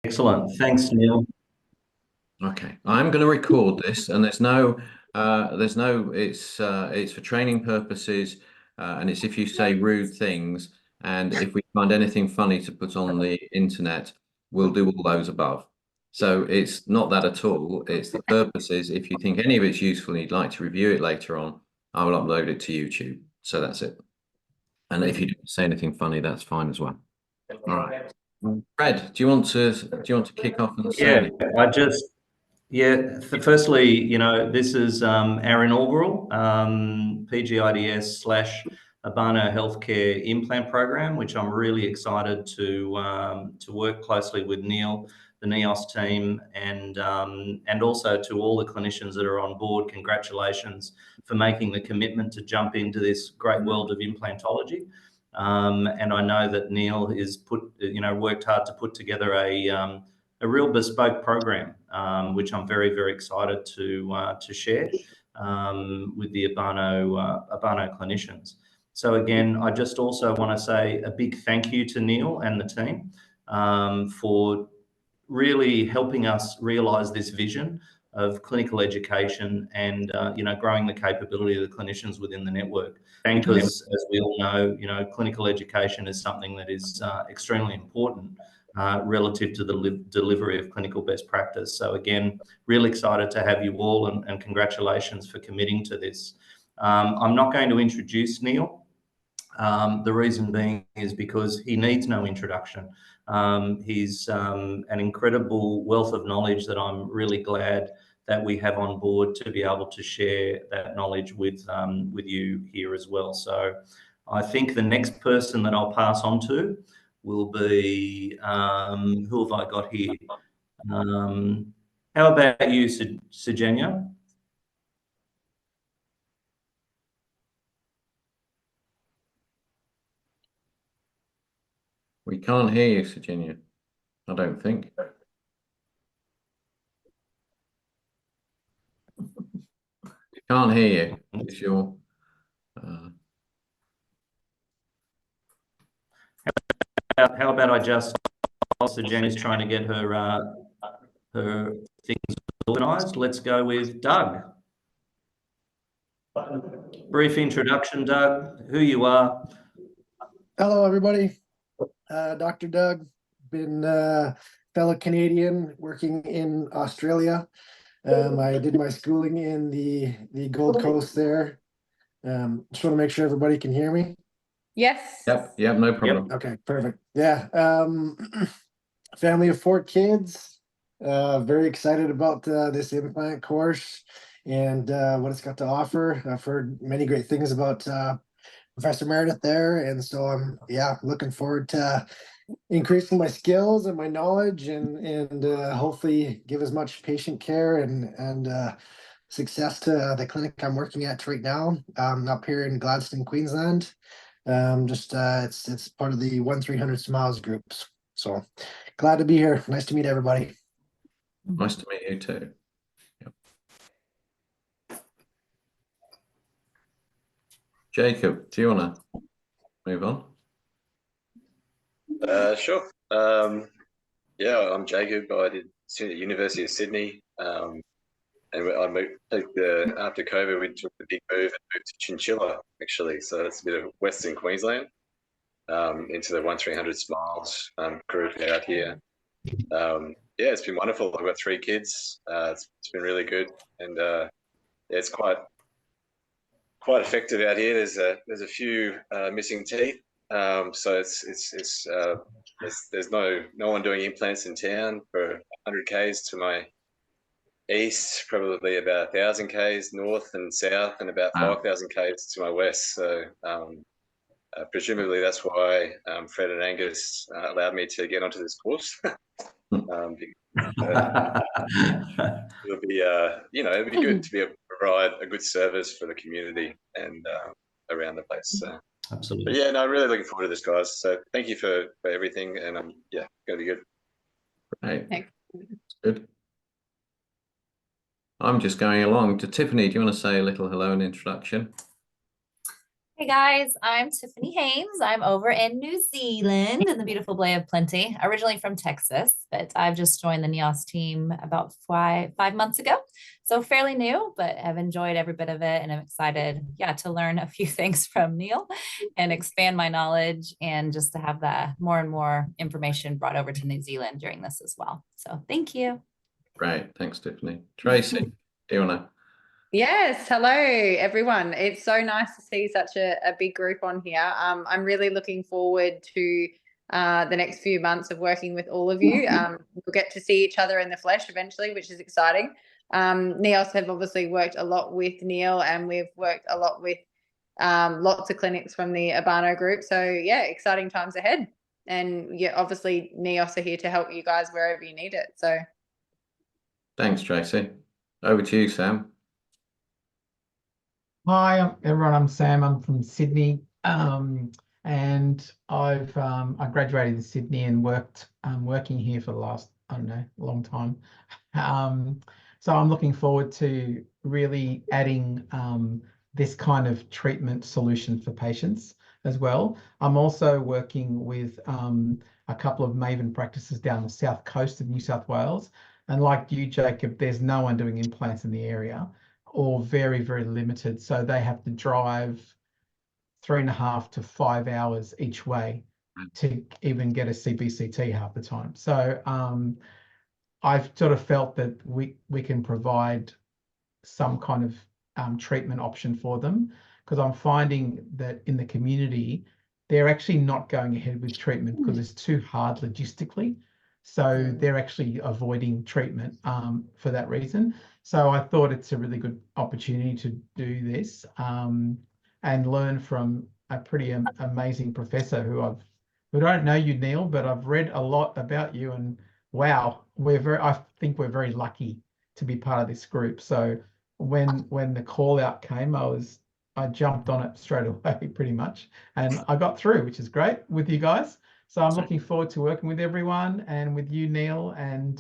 Excellent. Thanks, Neil. Okay, I'm going to record this, and it's for training purposes, and it's if you say rude things, and if we find anything funny to put on the internet, we'll do all those above. So it's not that at all. It's the purpose is if you think any of it's useful and you'd like to review it later on, I will upload it to YouTube. So that's it. And if you don't say anything funny, that's fine as well. All right. Fred, do you want to kick off and say Yeah, anything? firstly, this is our inaugural PGIDS / Abano healthcare implant program, which I'm really excited to work closely with Neil, the NEOS team, and also to all the clinicians that are on board. Congratulations for making the commitment to jump into this great world of implantology. And I know that Neil has worked hard to put together a real bespoke program, which I'm very, very excited to share with the Abano clinicians. So again, I just also want to say a big thank you to Neil and the team for really helping us realise this vision of clinical education and growing the capability of the clinicians within the network. Because as we all know, clinical education is something that is extremely important relative to the delivery of clinical best practice. So again, really excited to have you all, and congratulations for committing to this. I'm not going to introduce Neil. The reason being is because he needs no introduction. He's an incredible wealth of knowledge that I'm really glad that we have on board to be able to share that knowledge with you here as well. So I think the next person that I'll pass on to will be, who have I got here? How about you, Sejanya? We can't hear you, Virginia. I don't think. We can't hear you. If you're. How about I just? Sejania's trying to get her things organised. Let's go with Doug. Brief introduction, Doug. Who you are? Hello, everybody. Dr. Doug, been a fellow Canadian working in Australia. I did my schooling in the Gold Coast there. Just want to make sure everybody can hear me. Yes. Yep, no problem. Yep. Okay, perfect. Yeah. Family of 4 kids. Very excited about this implant course and what it's got to offer. I've heard many great things about Professor Meredith there, and so I'm looking forward to increasing my skills and my knowledge and hopefully give as much patient care and success to the clinic I'm working at right now up here in Gladstone, Queensland. It's part of the 1-300 Smiles groups. So glad to be here. Nice to meet everybody. Nice to meet you too. Yep. Jacob, do you want to move on? Sure. I'm Jacob. I did at University of Sydney, and after COVID, we took the big move and moved to Chinchilla, actually. So it's a bit of Western Queensland, into the 1-300 Smiles group out here. It's been wonderful. I've got 3 kids. It's been really good, and it's quite effective out here. There's a few missing teeth. So there's no one doing implants in town. For 100 k's to my east, probably about 1,000 k's north and south, and about 5,000 k's to my west. So presumably that's why Fred and Angus allowed me to get onto this course. It'll be it'll be good to be able to provide a good service for the community and around the place. So. Absolutely. But really looking forward to this, guys. So thank you for everything, and going to be good. Right. Thanks. Good. I'm just going along to Tiffany. Do you want to say a little hello and introduction? Hey guys, I'm Tiffany Haynes. I'm over in New Zealand in the beautiful Bay of Plenty, originally from Texas, but I've just joined the NEOS team about 5 months ago. So fairly new, but have enjoyed every bit of it. And I'm excited, yeah, to learn a few things from Neil and expand my knowledge and just to have that more and more information brought over to New Zealand during this as well. So thank you. Great. Thanks, Tiffany. Tracy, do you want to? Yes, hello everyone. It's so nice to see such a big group on here. I'm really looking forward to the next few months of working with all of you. We'll get to see each other in the flesh eventually, which is exciting. NEOS have obviously worked a lot with Neil, and we've worked a lot with lots of clinics from the Abano group. So yeah, exciting times ahead. And yeah, obviously NEOS are here to help you guys wherever you need it. So Thanks, Tracy. Over to you, Sam. Hi, everyone. I'm Sam. I'm from Sydney, and I graduated in Sydney and worked working here for the last, I don't know, long time. So I'm looking forward to really adding this kind of treatment solution for patients as well. I'm also working with a couple of Maven practices down the south coast of New South Wales, and like you, Jacob, there's no one doing implants in the area, or very, very limited. So they have to drive 3.5 to 5 hours each way to even get a CBCT half the time. So I've sort of felt that we can provide some kind of treatment option for them, because I'm finding that in the community, they're actually not going ahead with treatment because it's too hard logistically. So they're actually avoiding treatment for that reason. So I thought it's a really good opportunity to do this and learn from a pretty amazing professor who don't know you, Neil, but I've read a lot about you, and wow, I think we're very lucky to be part of this group. So when the call out came, I jumped on it straight away pretty much, and I got through, which is great with you guys. So I'm looking forward to working with everyone and with you, Neil, and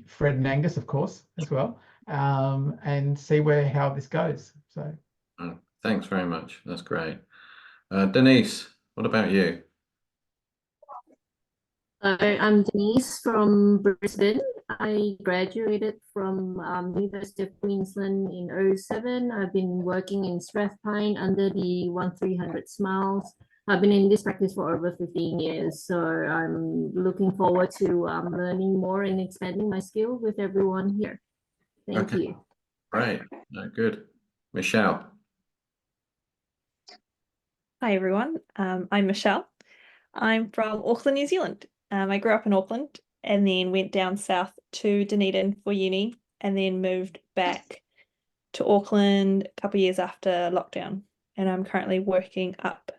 Fred and Angus, of course, as well, and see how this goes. So thanks very much. That's great. Denise, what about you? I'm Denise from Brisbane. I graduated from University of Queensland in 2007. I've been working in Strathpine under the 1300 Smiles. I've been in this practice for over 15 years, so I'm looking forward to learning more and expanding my skill with everyone here. Thank you. Great. Good. Michelle. Hi, everyone. I'm Michelle. I'm from Auckland, New Zealand. I grew up in Auckland and then went down south to Dunedin for uni and then moved back to Auckland a couple of years after lockdown. And I'm currently working up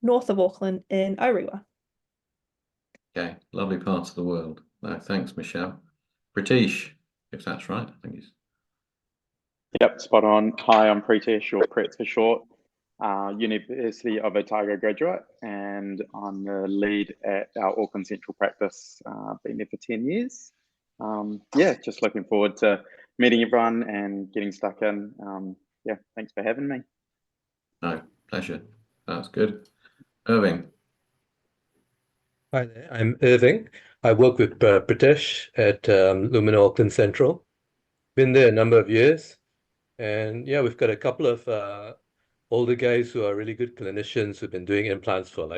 north of Auckland in Orewa. Okay, lovely parts of the world. No, thanks, Michelle. British, if that's right, I think it's. Yep, spot on. Hi, I'm Preetish, or Pret for short. University of Otago graduate, and I'm the lead at our Auckland Central practice. Been there for 10 years. Yeah, just looking forward to meeting everyone and getting stuck in. Yeah, thanks for having me. No, pleasure. That's good. Irving. Hi there, I'm Irving. I work with Pritesh at Lumina Auckland Central. Been there a number of years, and yeah, we've got a couple of older guys who are really good clinicians who've been doing implants for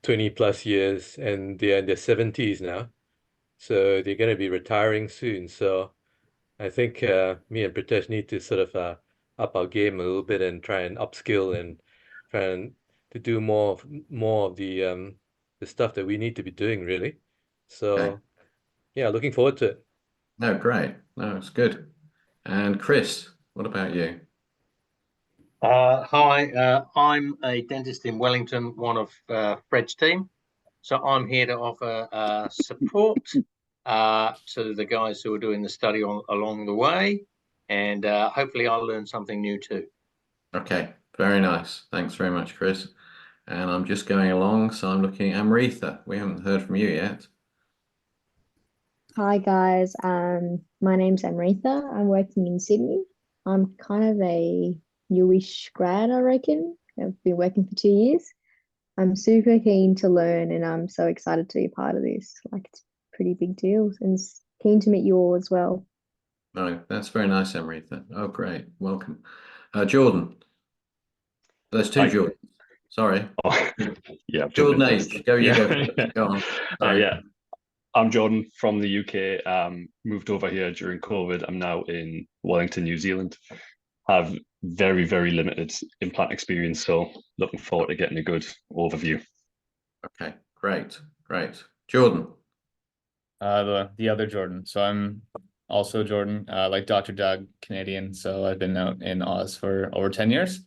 20 plus years, and they're in their 70s now. So they're going to be retiring soon. So I think me and Pritesh need to sort of up our game a little bit and try and upskill and try and to do more of the stuff that we need to be doing, really. So yeah, looking forward to it. No, great. No, it's good. And Chris, what about you? Hi, I'm a dentist in Wellington, one of Fred's team. So I'm here to offer support to the guys who are doing the study along the way, and hopefully I'll learn something new too. Okay, very nice. Thanks very much, Chris. And I'm just going along, so I'm looking at Amritha. We haven't heard from you yet. Hi guys, my name's Amritha. I'm working in Sydney. I'm kind of a newish grad, I reckon. I've been working for 2 years. I'm super keen to learn, and I'm so excited to be a part of this. Like, it's a pretty big deal, and keen to meet you all as well. No, that's very nice, Emery. Oh, great. Welcome. Jordan. There's two Jordans. Sorry. Oh, yeah. Jordan H. Go, you go. Go on. Sorry. Yeah. I'm Jordan from the UK. Moved over here during COVID. I'm now in Wellington, New Zealand. Have very, very limited implant experience, so looking forward to getting a good overview. Okay, great. Jordan. The other Jordan. So I'm also Jordan, like Dr. Doug, Canadian. So I've been out in Oz for over 10 years.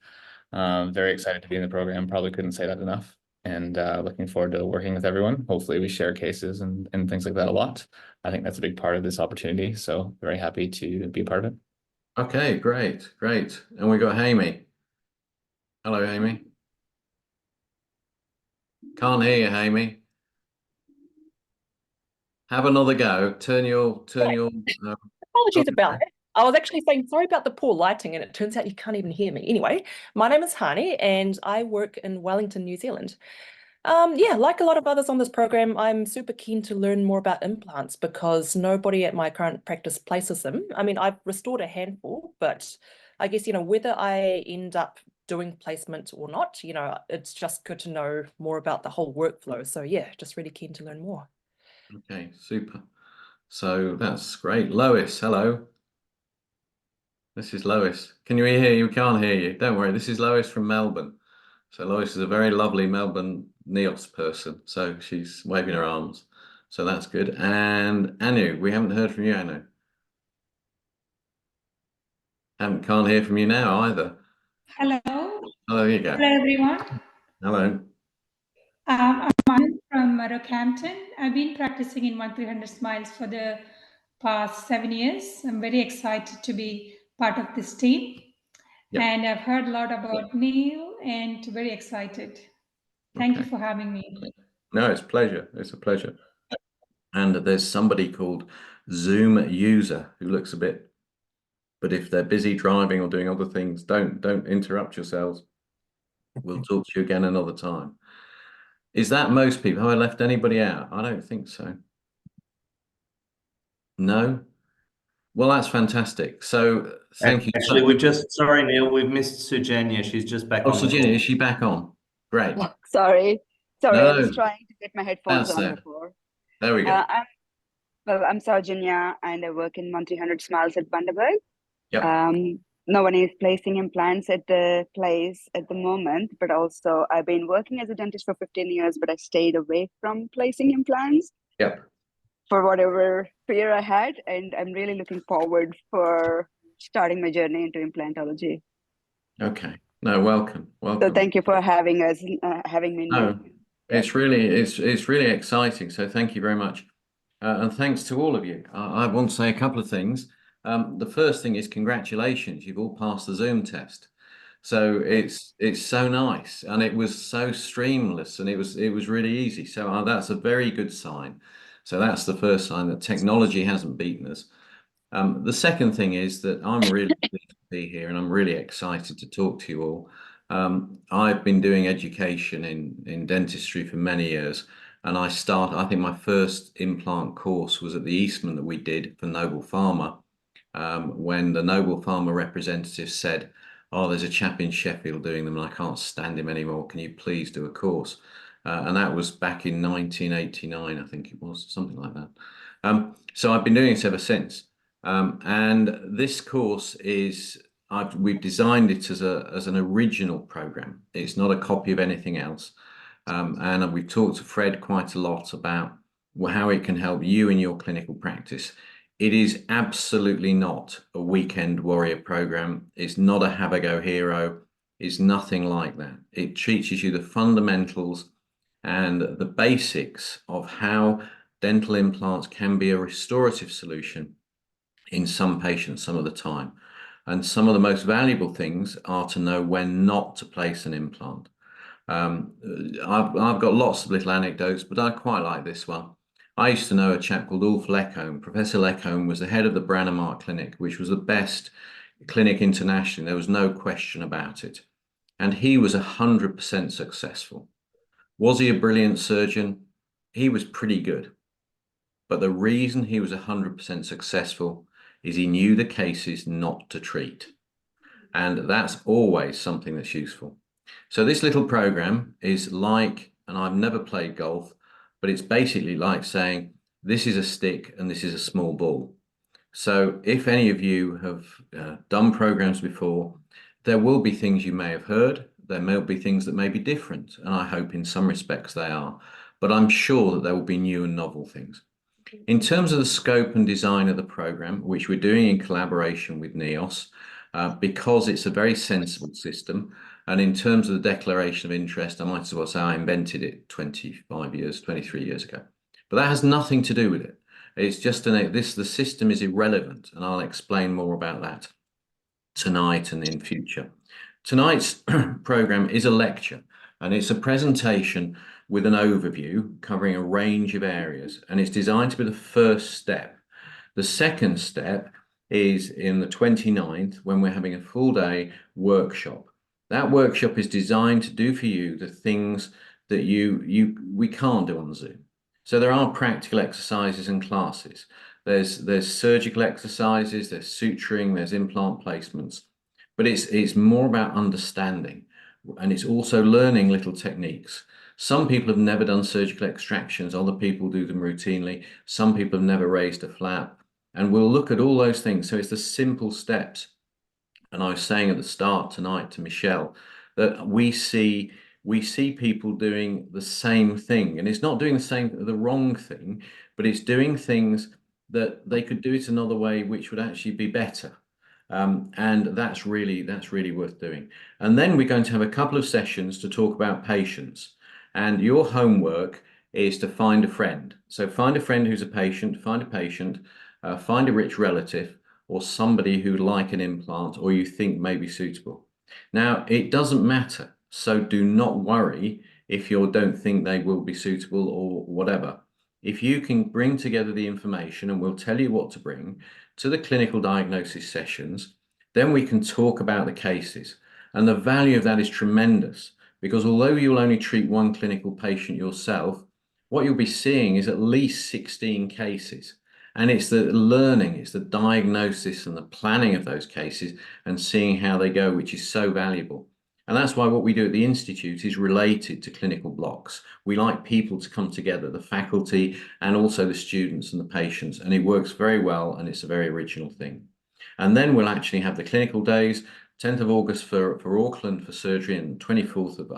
Very excited to be in the program. Probably couldn't say that enough. And looking forward to working with everyone. Hopefully we share cases and things like that a lot. I think that's a big part of this opportunity. So very happy to be a part of it. Okay, great. And we got Amy. Hello, Amy. Can't hear you, Amy. Have another go. Turn your. Apologies about it. I was actually saying sorry about the poor lighting, and it turns out you can't even hear me. Anyway, my name is Hani, and I work in Wellington, New Zealand. Yeah, like a lot of others on this program, I'm super keen to learn more about implants because nobody at my current practice places them. I mean, I've restored a handful, but I guess, whether I end up doing placement or not, it's just good to know more about the whole workflow. So yeah, just really keen to learn more. Okay, super. So that's great. Lois, hello. This is Lois. Can you hear you? We can't hear you. Don't worry. This is Lois from Melbourne. So Lois is a very lovely Melbourne NEOS person. So she's waving her arms. So that's good. And Anu, we haven't heard from you, Anu. Can't hear from you now either. Hello. Oh, there you go. Hello, everyone. Hello. I'm Manu from Rockhampton. I've been practicing in 1300 Smiles for the past 7 years. I'm very excited to be part of this team. Yep. And I've heard a lot about Neil and very excited. Thank you for having me. No, it's a pleasure. It's a pleasure. And there's somebody called Zoom User who looks a bit, but if they're busy driving or doing other things, don't interrupt yourselves. We'll talk to you again another time. Is that most people? Have I left anybody out? I don't think so. No? Well, that's fantastic. So thank you. Actually, sorry, Neil, we've missed Sujanya. She's just back on. Sujanya, is she back on? Great. Sorry, No. I was trying to get my headphones on before. There we go. I'm Saujanya, and I work in 1300 Smiles at Bundaberg. Yep. No one is placing implants at the place at the moment, but also I've been working as a dentist for 15 years, but I stayed away from placing implants. Yep. For whatever fear I had, and I'm really looking forward for starting my journey into implantology. Okay. No, welcome. So thank you for having me. No, it's really exciting. So thank you very much, and thanks to all of you. I want to say a couple of things. The first thing is congratulations. You've all passed the Zoom test. So it's so nice, and it was so streamless, and it was really easy. So that's a very good sign. So that's the first sign that technology hasn't beaten us. The second thing is that I'm really pleased to be here, and I'm really excited to talk to you all. I've been doing education in dentistry for many years, and I think my first implant course was at the Eastman that we did for Noble Pharma, when the Noble Pharma representative said, "Oh, there's a chap in Sheffield doing them, and I can't stand him anymore. Can you please do a course?" And that was back in 1989, I think it was, something like that. So I've been doing it ever since. And this course we've designed it as an original program. It's not a copy of anything else. And we've talked to Fred quite a lot about how it can help you in your clinical practice. It is absolutely not a weekend warrior program. It's not a have a go hero. It's nothing like that. It teaches you the fundamentals and the basics of how dental implants can be a restorative solution in some patients some of the time. And some of the most valuable things are to know when not to place an implant. I've got lots of little anecdotes, but I quite like this one. I used to know a chap called Ulf Leckholm. Professor Leckholm was the head of the Brannemark Clinic, which was the best clinic internationally. There was no question about it. And he was 100% successful. Was he a brilliant surgeon? He was pretty good. But the reason he was 100% successful is he knew the cases not to treat. And that's always something that's useful. So this little program is like, and I've never played golf, but it's basically like saying, this is a stick and this is a small ball. So if any of you have done programs before, there will be things you may have heard. There may be things that may be different, and I hope in some respects they are. But I'm sure that there will be new and novel things. In terms of the scope and design of the program, which we're doing in collaboration with NEOS, because it's a very sensible system, and in terms of the declaration of interest, I might as well say I invented it 23 years ago. But that has nothing to do with it. It's just the system is irrelevant, and I'll explain more about that tonight and in future. Tonight's program is a lecture, and it's a presentation with an overview covering a range of areas, and it's designed to be the first step. The second step is in the 29th, when we're having a full day workshop. That workshop is designed to do for you the things that we can't do on Zoom. So there are practical exercises and classes. There's surgical exercises, there's suturing, there's implant placements, but it's more about understanding, and it's also learning little techniques. Some people have never done surgical extractions, other people do them routinely. Some people have never raised a flap, and we'll look at all those things. So it's the simple steps. And I was saying at the start tonight to Michelle that we see people doing the same thing, and it's not doing the wrong thing, but it's doing things that they could do it another way, which would actually be better. And that's really worth doing. And then we're going to have a couple of sessions to talk about patients. And your homework is to find a friend. So find a friend who's a patient, find a rich relative, or somebody who'd like an implant or you think may be suitable. Now, it doesn't matter. So do not worry if you don't think they will be suitable or whatever. If you can bring together the information, and we'll tell you what to bring to the clinical diagnosis sessions, then we can talk about the cases. And the value of that is tremendous, because although you'll only treat one clinical patient yourself, what you'll be seeing is at least 16 cases. And it's the learning, it's the diagnosis and the planning of those cases and seeing how they go, which is so valuable. And that's why what we do at the Institute is related to clinical blocks. We like people to come together, the faculty and also the students and the patients, and it works very well, and it's a very original thing. And then we'll actually have the clinical days, 10th of August for Auckland for surgery, and 24th of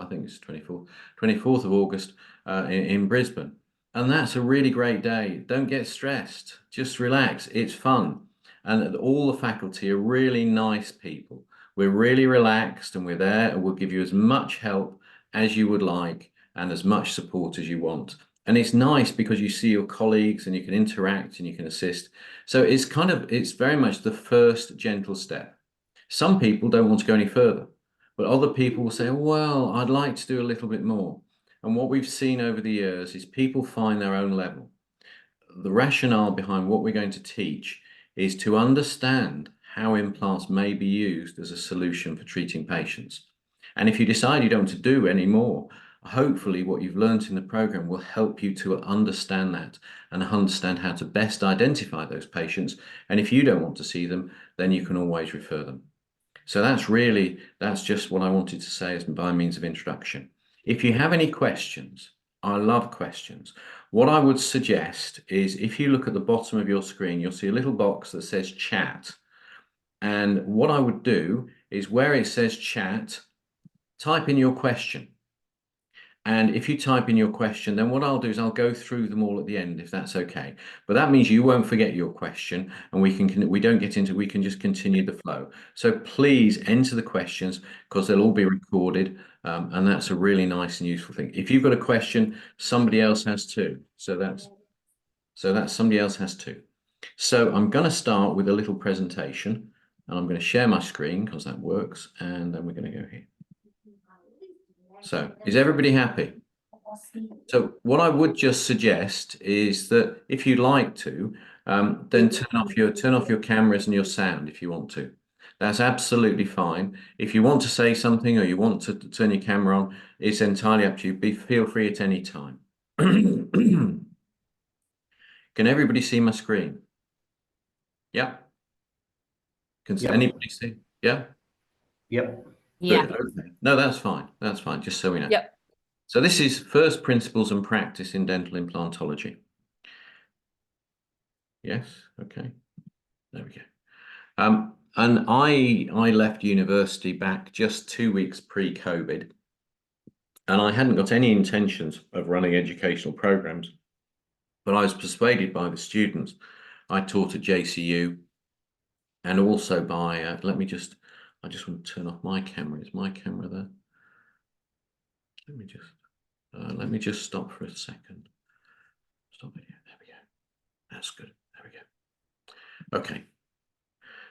August in Brisbane. And that's a really great day. Don't get stressed, just relax, it's fun. And all the faculty are really nice people. We're really relaxed, and we're there, and we'll give you as much help as you would like and as much support as you want. And it's nice because you see your colleagues and you can interact and you can assist. So it's very much the first gentle step. Some people don't want to go any further, but other people will say, well, I'd like to do a little bit more. And what we've seen over the years is people find their own level. The rationale behind what we're going to teach is to understand how implants may be used as a solution for treating patients. And if you decide you don't want to do any more, hopefully what you've learned in the program will help you to understand that and understand how to best identify those patients. And if you don't want to see them, then you can always refer them. So that's just what I wanted to say as by means of introduction. If you have any questions, I love questions. What I would suggest is if you look at the bottom of your screen, you'll see a little box that says chat. And what I would do is where it says chat, type in your question. And if you type in your question, then what I'll do is I'll go through them all at the end, if that's okay. But that means you won't forget your question, and we can just continue the flow. So please enter the questions, because they'll all be recorded, and that's a really nice and useful thing. If you've got a question, somebody else has too. So that's somebody else has too. So I'm going to start with a little presentation, and I'm going to share my screen because that works, and then we're going to go here. So is everybody happy? So what I would just suggest is that if you'd like to, then turn off your cameras and your sound if you want to. That's absolutely fine. If you want to say something or you want to turn your camera on, it's entirely up to you. Feel free at any time. Can everybody see my screen? Yeah. Can anybody see? Yeah. Yep. Yeah. Good. Okay. No, that's fine. That's fine. Just so we know. Yep. So this is first principles and practice in dental implantology. Yes. Okay. There we go. And I left university back just 2 weeks pre-COVID, and I hadn't got any intentions of running educational programs, but I was persuaded by the students I taught at JCU, and also by I just want to turn off my camera. Is my camera there? Let me just stop for a second. Stop video. There we go. That's good. There we go. Okay.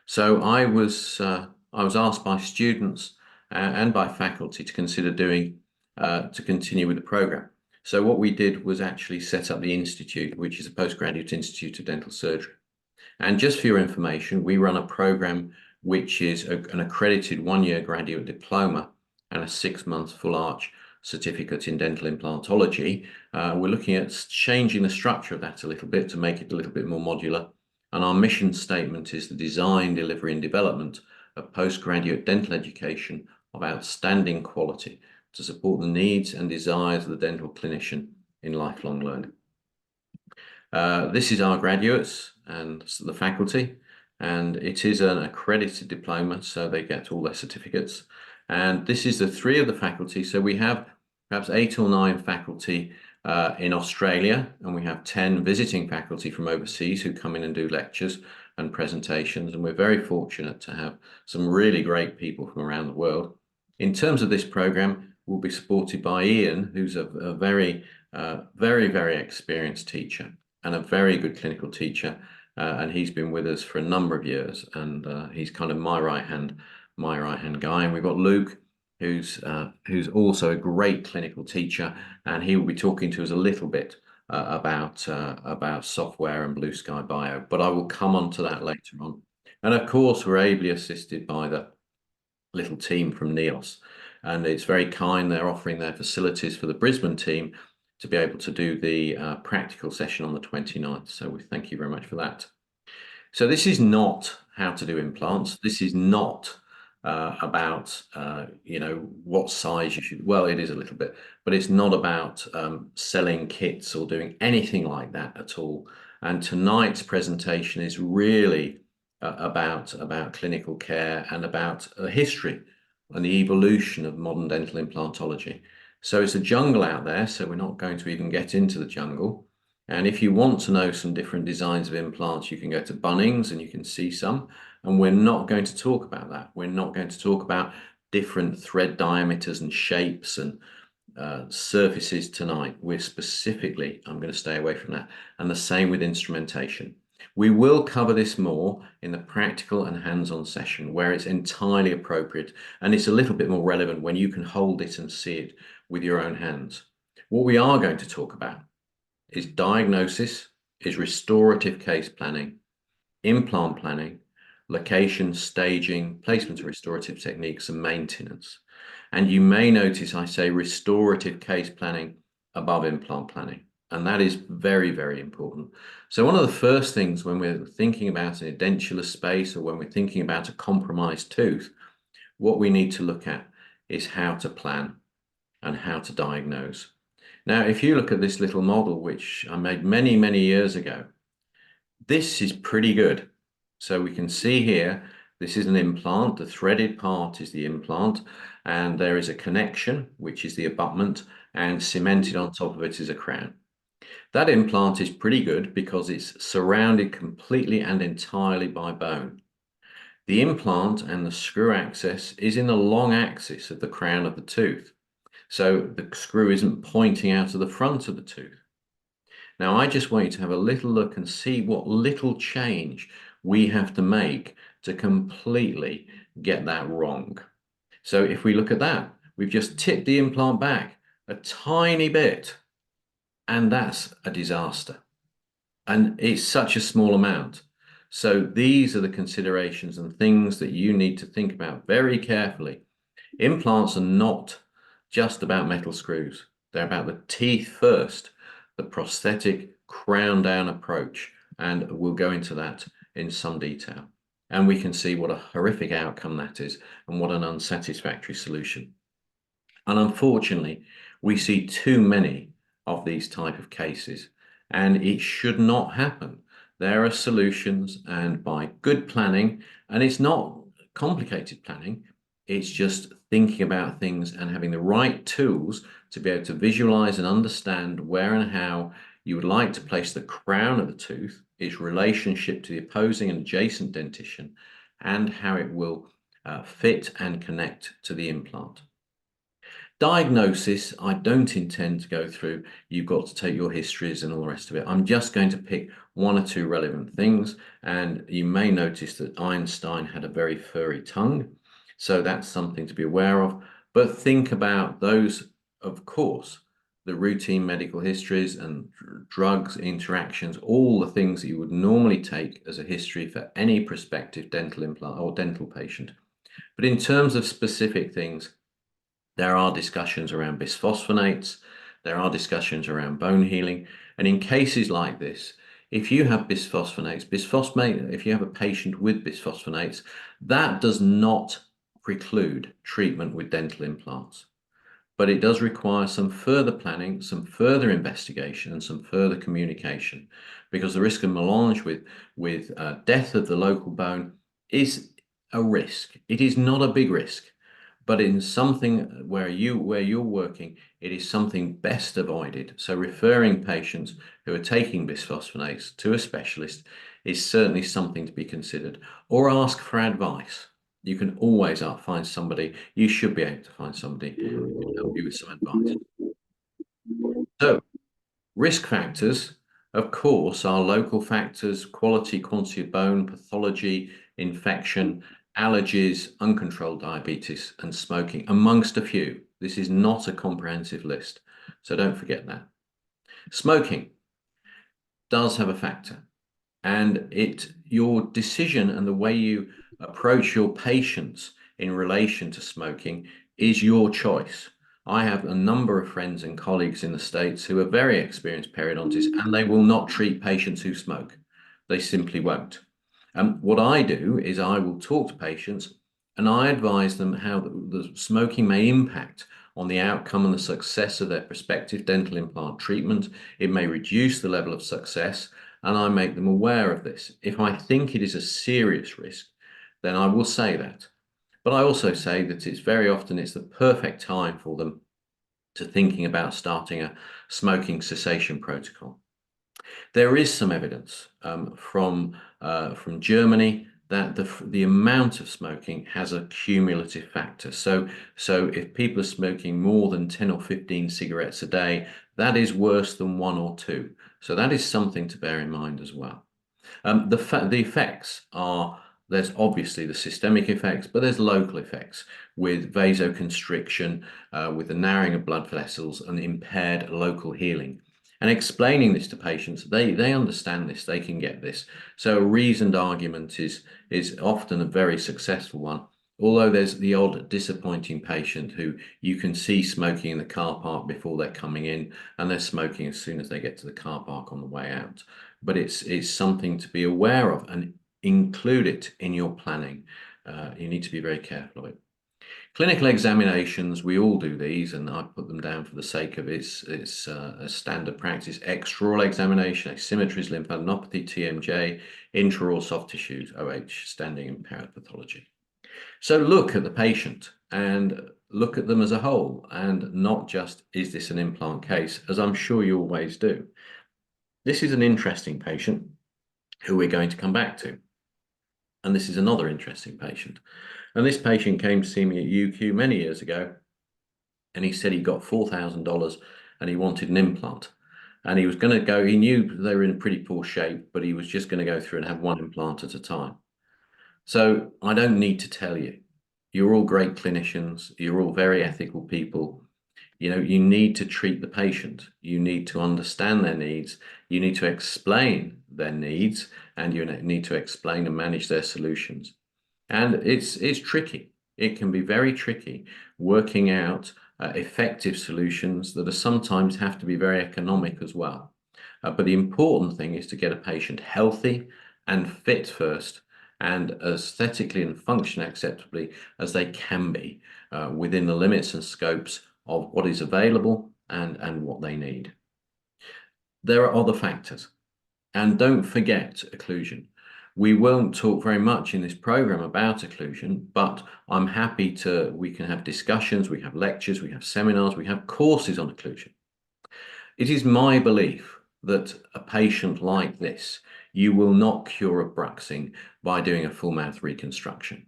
So I was asked by students and by faculty to consider to continue with the program. So what we did was actually set up the institute, which is a postgraduate institute of dental surgery. And just for your information, we run a program which is an accredited 1-year graduate diploma and a 6-month full arch certificate in dental implantology. We're looking at changing the structure of that a little bit to make it a little bit more modular. And our mission statement is the design, delivery, and development of postgraduate dental education of outstanding quality to support the needs and desires of the dental clinician in lifelong learning. This is our graduates and the faculty, and it is an accredited diploma, so they get all their certificates. And this is the 3 of the faculty. So we have perhaps 8 or 9 faculty in Australia, and we have 10 visiting faculty from overseas who come in and do lectures and presentations. And we're very fortunate to have some really great people from around the world. In terms of this program, we'll be supported by Ian, who's a very, very experienced teacher and a very good clinical teacher. And he's been with us for a number of years, and he's kind of my right hand guy. And we've got Luke, who's also a great clinical teacher, and he will be talking to us a little bit about software and Blue Sky Bio, but I will come on to that later on. And of course, we're ably assisted by the little team from NEOS, and it's very kind. They're offering their facilities for the Brisbane team to be able to do the practical session on the 29th. So we thank you very much for that. So this is not how to do implants. This is not about, what size you should, well, it is a little bit, but it's not about selling kits or doing anything like that at all. And tonight's presentation is really about clinical care and about a history and the evolution of modern dental implantology. So it's a jungle out there, so we're not going to even get into the jungle. And if you want to know some different designs of implants, you can go to Bunnings and you can see some. And we're not going to talk about that. We're not going to talk about different thread diameters and shapes and surfaces tonight. I'm going to stay away from that. And the same with instrumentation. We will cover this more in the practical and hands-on session where it's entirely appropriate, and it's a little bit more relevant when you can hold it and see it with your own hands. What we are going to talk about is diagnosis, is restorative case planning, implant planning, location, staging, placement of restorative techniques, and maintenance. And you may notice I say restorative case planning above implant planning. And that is very, very important. So one of the first things when we're thinking about an edentulous space or when we're thinking about a compromised tooth, what we need to look at is how to plan and how to diagnose. Now, if you look at this little model, which I made many, many years ago, this is pretty good. So we can see here, this is an implant. The threaded part is the implant, and there is a connection, which is the abutment, and cemented on top of it is a crown. That implant is pretty good because it's surrounded completely and entirely by bone. The implant and the screw axis is in the long axis of the crown of the tooth. So the screw isn't pointing out of the front of the tooth. Now, I just want you to have a little look and see what little change we have to make to completely get that wrong. So if we look at that, we've just tipped the implant back a tiny bit, and that's a disaster. And it's such a small amount. So these are the considerations and things that you need to think about very carefully. Implants are not just about metal screws. They're about the teeth first, the prosthetic crown down approach. And we'll go into that in some detail. And we can see what a horrific outcome that is and what an unsatisfactory solution. And unfortunately, we see too many of these type of cases, and it should not happen. There are solutions, and by good planning, and it's not complicated planning, it's just thinking about things and having the right tools to be able to visualize and understand where and how you would like to place the crown of the tooth, its relationship to the opposing and adjacent dentition, and how it will fit and connect to the implant. Diagnosis, I don't intend to go through. You've got to take your histories and all the rest of it. I'm just going to pick one or two relevant things, and you may notice that Einstein had a very furry tongue, so that's something to be aware of. But think about those, of course, the routine medical histories and drugs, interactions, all the things that you would normally take as a history for any prospective dental implant or dental patient. But in terms of specific things, there are discussions around bisphosphonates, there are discussions around bone healing. And in cases like this, if you have bisphosphonates, if you have a patient with bisphosphonates, that does not preclude treatment with dental implants. But it does require some further planning, some further investigation, and some further communication, because the risk of melange with death of the local bone is a risk. It is not a big risk, but in something where you're working, it is something best avoided. So referring patients who are taking bisphosphonates to a specialist is certainly something to be considered, or ask for advice. You can always find somebody, you should be able to find somebody who can help you with some advice. So, risk factors, of course, are local factors: quality, quantity of bone, pathology, infection, allergies, uncontrolled diabetes, and smoking, amongst a few. This is not a comprehensive list, so don't forget that. Smoking does have a factor, and your decision and the way you approach your patients in relation to smoking is your choice. I have a number of friends and colleagues in the States who are very experienced periodontists, and they will not treat patients who smoke. They simply won't. What I do is I will talk to patients and I advise them how the smoking may impact on the outcome and the success of their prospective dental implant treatment. It may reduce the level of success, and I make them aware of this. If I think it is a serious risk, then I will say that. But I also say that it's very often it's the perfect time for them to thinking about starting a smoking cessation protocol. There is some evidence from Germany that the amount of smoking has a cumulative factor. So if people are smoking more than 10 or 15 cigarettes a day, that is worse than 1 or 2. So that is something to bear in mind as well. The effects are, there's obviously the systemic effects, but there's local effects with vasoconstriction, with the narrowing of blood vessels and impaired local healing. And explaining this to patients, they understand this, they can get this. So a reasoned argument is often a very successful one. Although there's the odd disappointing patient who you can see smoking in the car park before they're coming in, and they're smoking as soon as they get to the car park on the way out. But it's something to be aware of and include it in your planning. You need to be very careful of it. Clinical examinations, we all do these, and I put them down for the sake of it's a standard practice. Extraoral examination, asymmetries, lymphadenopathy, TMJ, intraoral soft tissues, OH, standing impaired pathology. So look at the patient and look at them as a whole, and not just, is this an implant case, as I'm sure you always do. This is an interesting patient who we're going to come back to. And this is another interesting patient. And this patient came to see me at UQ many years ago, and he said he got $4,000 and he wanted an implant. And he was going to go, he knew they were in pretty poor shape, but he was just going to go through and have one implant at a time. So I don't need to tell you, you're all great clinicians, you're all very ethical people. You know, you need to treat the patient. You need to understand their needs. You need to explain their needs, and you need to explain and manage their solutions. And it's tricky. It can be very tricky working out effective solutions that are sometimes have to be very economic as well. But the important thing is to get a patient healthy and fit first, and aesthetically and function acceptably as they can be within the limits and scopes of what is available and what they need. There are other factors, and don't forget occlusion. We won't talk very much in this program about occlusion, but I'm happy we can have discussions, we have lectures, we have seminars, we have courses on occlusion. It is my belief that a patient like this, you will not cure a bruxing by doing a full mouth reconstruction.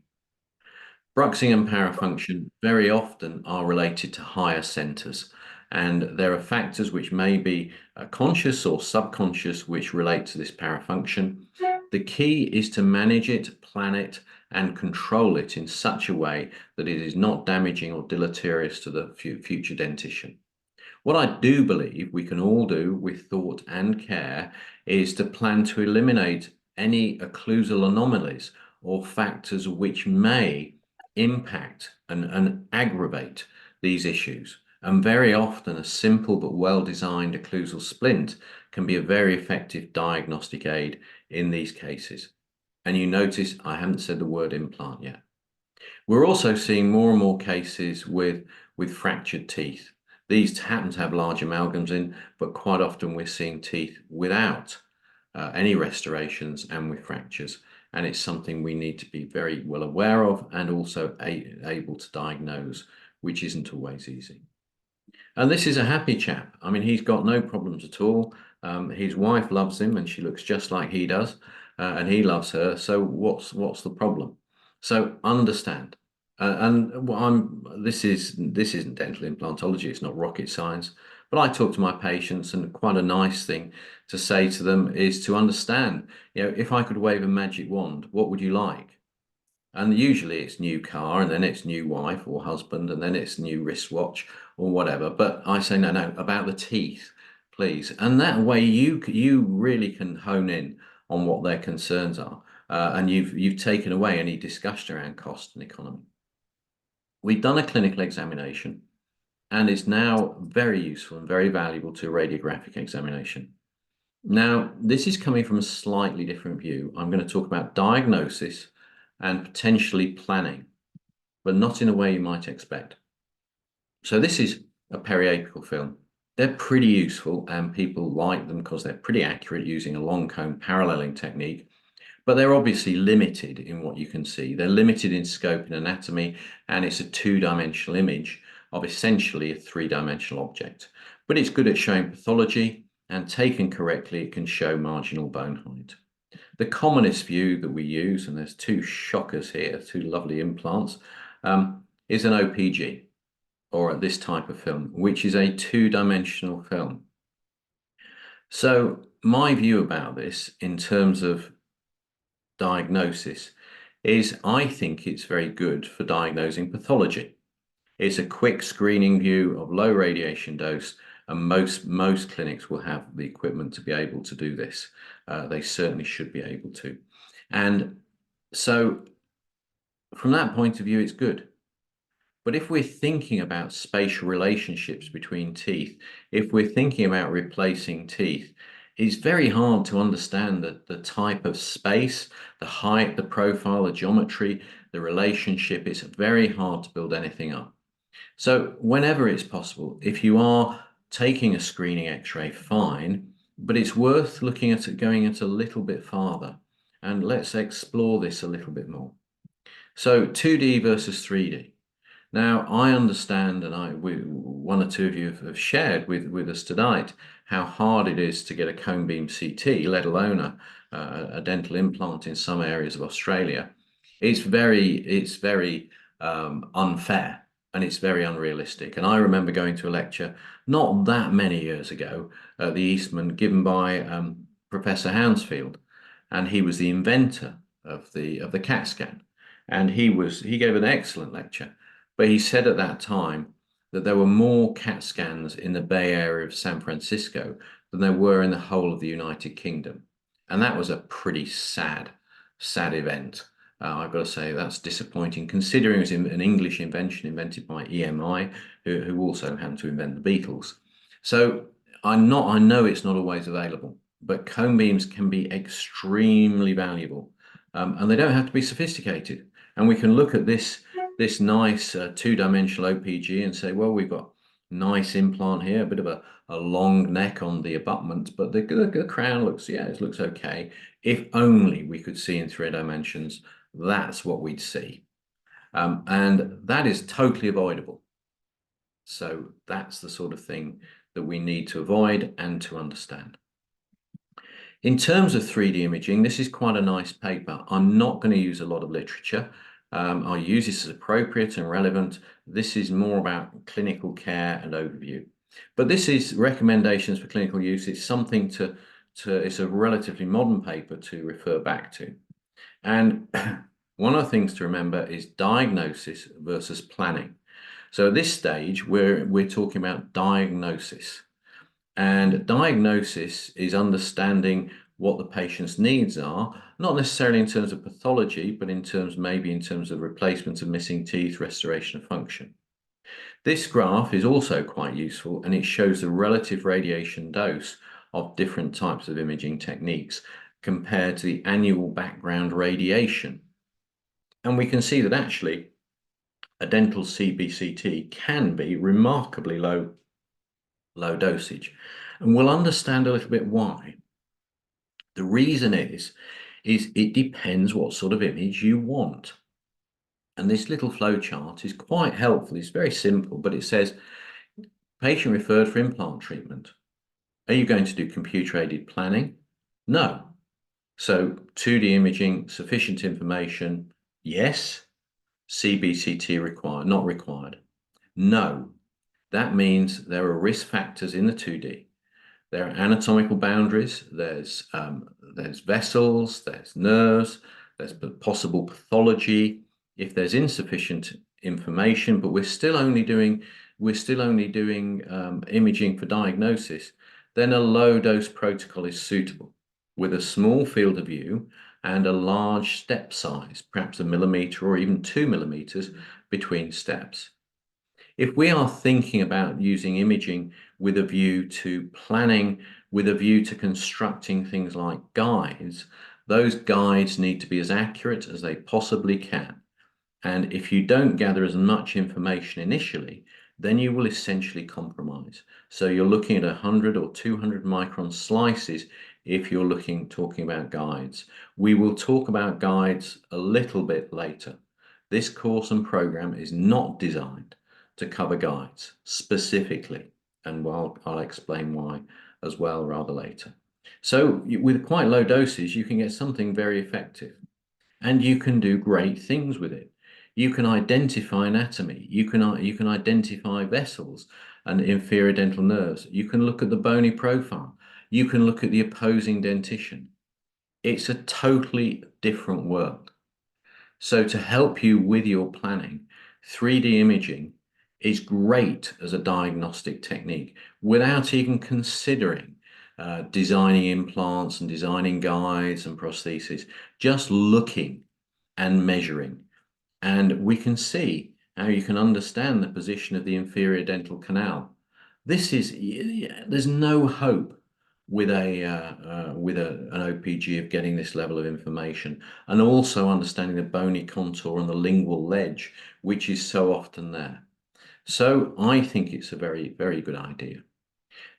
Bruxing and parafunction very often are related to higher centers, and there are factors which may be conscious or subconscious which relate to this parafunction. The key is to manage it, plan it, and control it in such a way that it is not damaging or deleterious to the future dentition. What I do believe we can all do with thought and care is to plan to eliminate any occlusal anomalies or factors which may impact and aggravate these issues. And very often a simple but well-designed occlusal splint can be a very effective diagnostic aid in these cases. And you notice I haven't said the word implant yet. We're also seeing more and more cases with fractured teeth. These happen to have large amalgams in, but quite often we're seeing teeth without any restorations and with fractures. And it's something we need to be very well aware of and also able to diagnose, which isn't always easy. And this is a happy chap. I mean, he's got no problems at all. His wife loves him and she looks just like he does, and he loves her. So what's the problem? So understand. This isn't dental implantology, it's not rocket science, but I talk to my patients, and quite a nice thing to say to them is to understand, if I could wave a magic wand, what would you like? And usually it's new car, and then it's new wife or husband, and then it's new wristwatch or whatever. But I say, no, about the teeth, please. And that way you really can hone in on what their concerns are, and you've taken away any discussion around cost and economy. We've done a clinical examination, and it's now very useful and very valuable to a radiographic examination. Now, this is coming from a slightly different view. I'm going to talk about diagnosis and potentially planning, but not in a way you might expect. So this is a periapical film. They're pretty useful, and people like them because they're pretty accurate using a long cone paralleling technique. But they're obviously limited in what you can see. They're limited in scope and anatomy, and it's a two-dimensional image of essentially a three-dimensional object. But it's good at showing pathology, and taken correctly, it can show marginal bone height. The commonest view that we use, and there's two shockers here, two lovely implants, is an OPG, or this type of film, which is a two-dimensional film. So my view about this in terms of diagnosis is I think it's very good for diagnosing pathology. It's a quick screening view of low radiation dose, and most clinics will have the equipment to be able to do this. They certainly should be able to. And so from that point of view, it's good. But if we're thinking about spatial relationships between teeth, if we're thinking about replacing teeth, it's very hard to understand the type of space, the height, the profile, the geometry, the relationship. It's very hard to build anything up. So whenever it's possible, if you are taking a screening x-ray, fine, but it's worth looking at it, going at a little bit farther, and let's explore this a little bit more. So 2D versus 3D. Now, I understand, and one or two of you have shared with us tonight how hard it is to get a cone beam CT, let alone a dental implant in some areas of Australia. It's very unfair, and it's very unrealistic. And I remember going to a lecture not that many years ago at the Eastman given by Professor Hounsfield, and he was the inventor of the CAT scan, and he gave an excellent lecture. But he said at that time that there were more CAT scans in the Bay Area of San Francisco than there were in the whole of the United Kingdom. And that was a pretty sad event. I've got to say that's disappointing, considering it was an English invention invented by EMI, who also happened to invent the Beatles. So I know it's not always available, but cone beams can be extremely valuable, and they don't have to be sophisticated. And we can look at this nice two-dimensional OPG and say, well, we've got nice implant here, a bit of a long neck on the abutment, but the crown looks, yeah, it looks okay. If only we could see in 3 dimensions, that's what we'd see. And that is totally avoidable. So that's the sort of thing that we need to avoid and to understand. In terms of 3D imaging, this is quite a nice paper. I'm not going to use a lot of literature. I'll use this as appropriate and relevant. This is more about clinical care and overview. But this is recommendations for clinical use. It's something it's a relatively modern paper to refer back to. And one of the things to remember is diagnosis versus planning. So at this stage, we're talking about diagnosis. And diagnosis is understanding what the patient's needs are, not necessarily in terms of pathology, but maybe in terms of replacement of missing teeth, restoration of function. This graph is also quite useful, and it shows the relative radiation dose of different types of imaging techniques compared to the annual background radiation. And we can see that actually a dental CBCT can be remarkably low dosage. And we'll understand a little bit why. The reason is it depends what sort of image you want. And this little flow chart is quite helpful. It's very simple, but it says, patient referred for implant treatment. Are you going to do computer-aided planning? No. So 2D imaging, sufficient information, yes. CBCT required, not required. No. That means there are risk factors in the 2D. There are anatomical boundaries. There's vessels, there's nerves, there's possible pathology. If there's insufficient information, but we're still only doing imaging for diagnosis, then a low dose protocol is suitable with a small field of view and a large step size, perhaps 1 millimeter or even 2 millimeters between steps. If we are thinking about using imaging with a view to planning, with a view to constructing things like guides, those guides need to be as accurate as they possibly can. And if you don't gather as much information initially, then you will essentially compromise. So you're looking at 100 or 200 micron slices if you're talking about guides. We will talk about guides a little bit later. This course and program is not designed to cover guides specifically, and I'll explain why as well rather later. So with quite low doses, you can get something very effective, and you can do great things with it. You can identify anatomy. You can identify vessels and inferior dental nerves. You can look at the bony profile. You can look at the opposing dentition. It's a totally different world. So to help you with your planning, 3D imaging is great as a diagnostic technique without even considering designing implants and designing guides and prostheses, just looking and measuring. And we can see how you can understand the position of the inferior dental canal. There's no hope with an OPG of getting this level of information, and also understanding the bony contour and the lingual ledge, which is so often there. So I think it's a very, very good idea.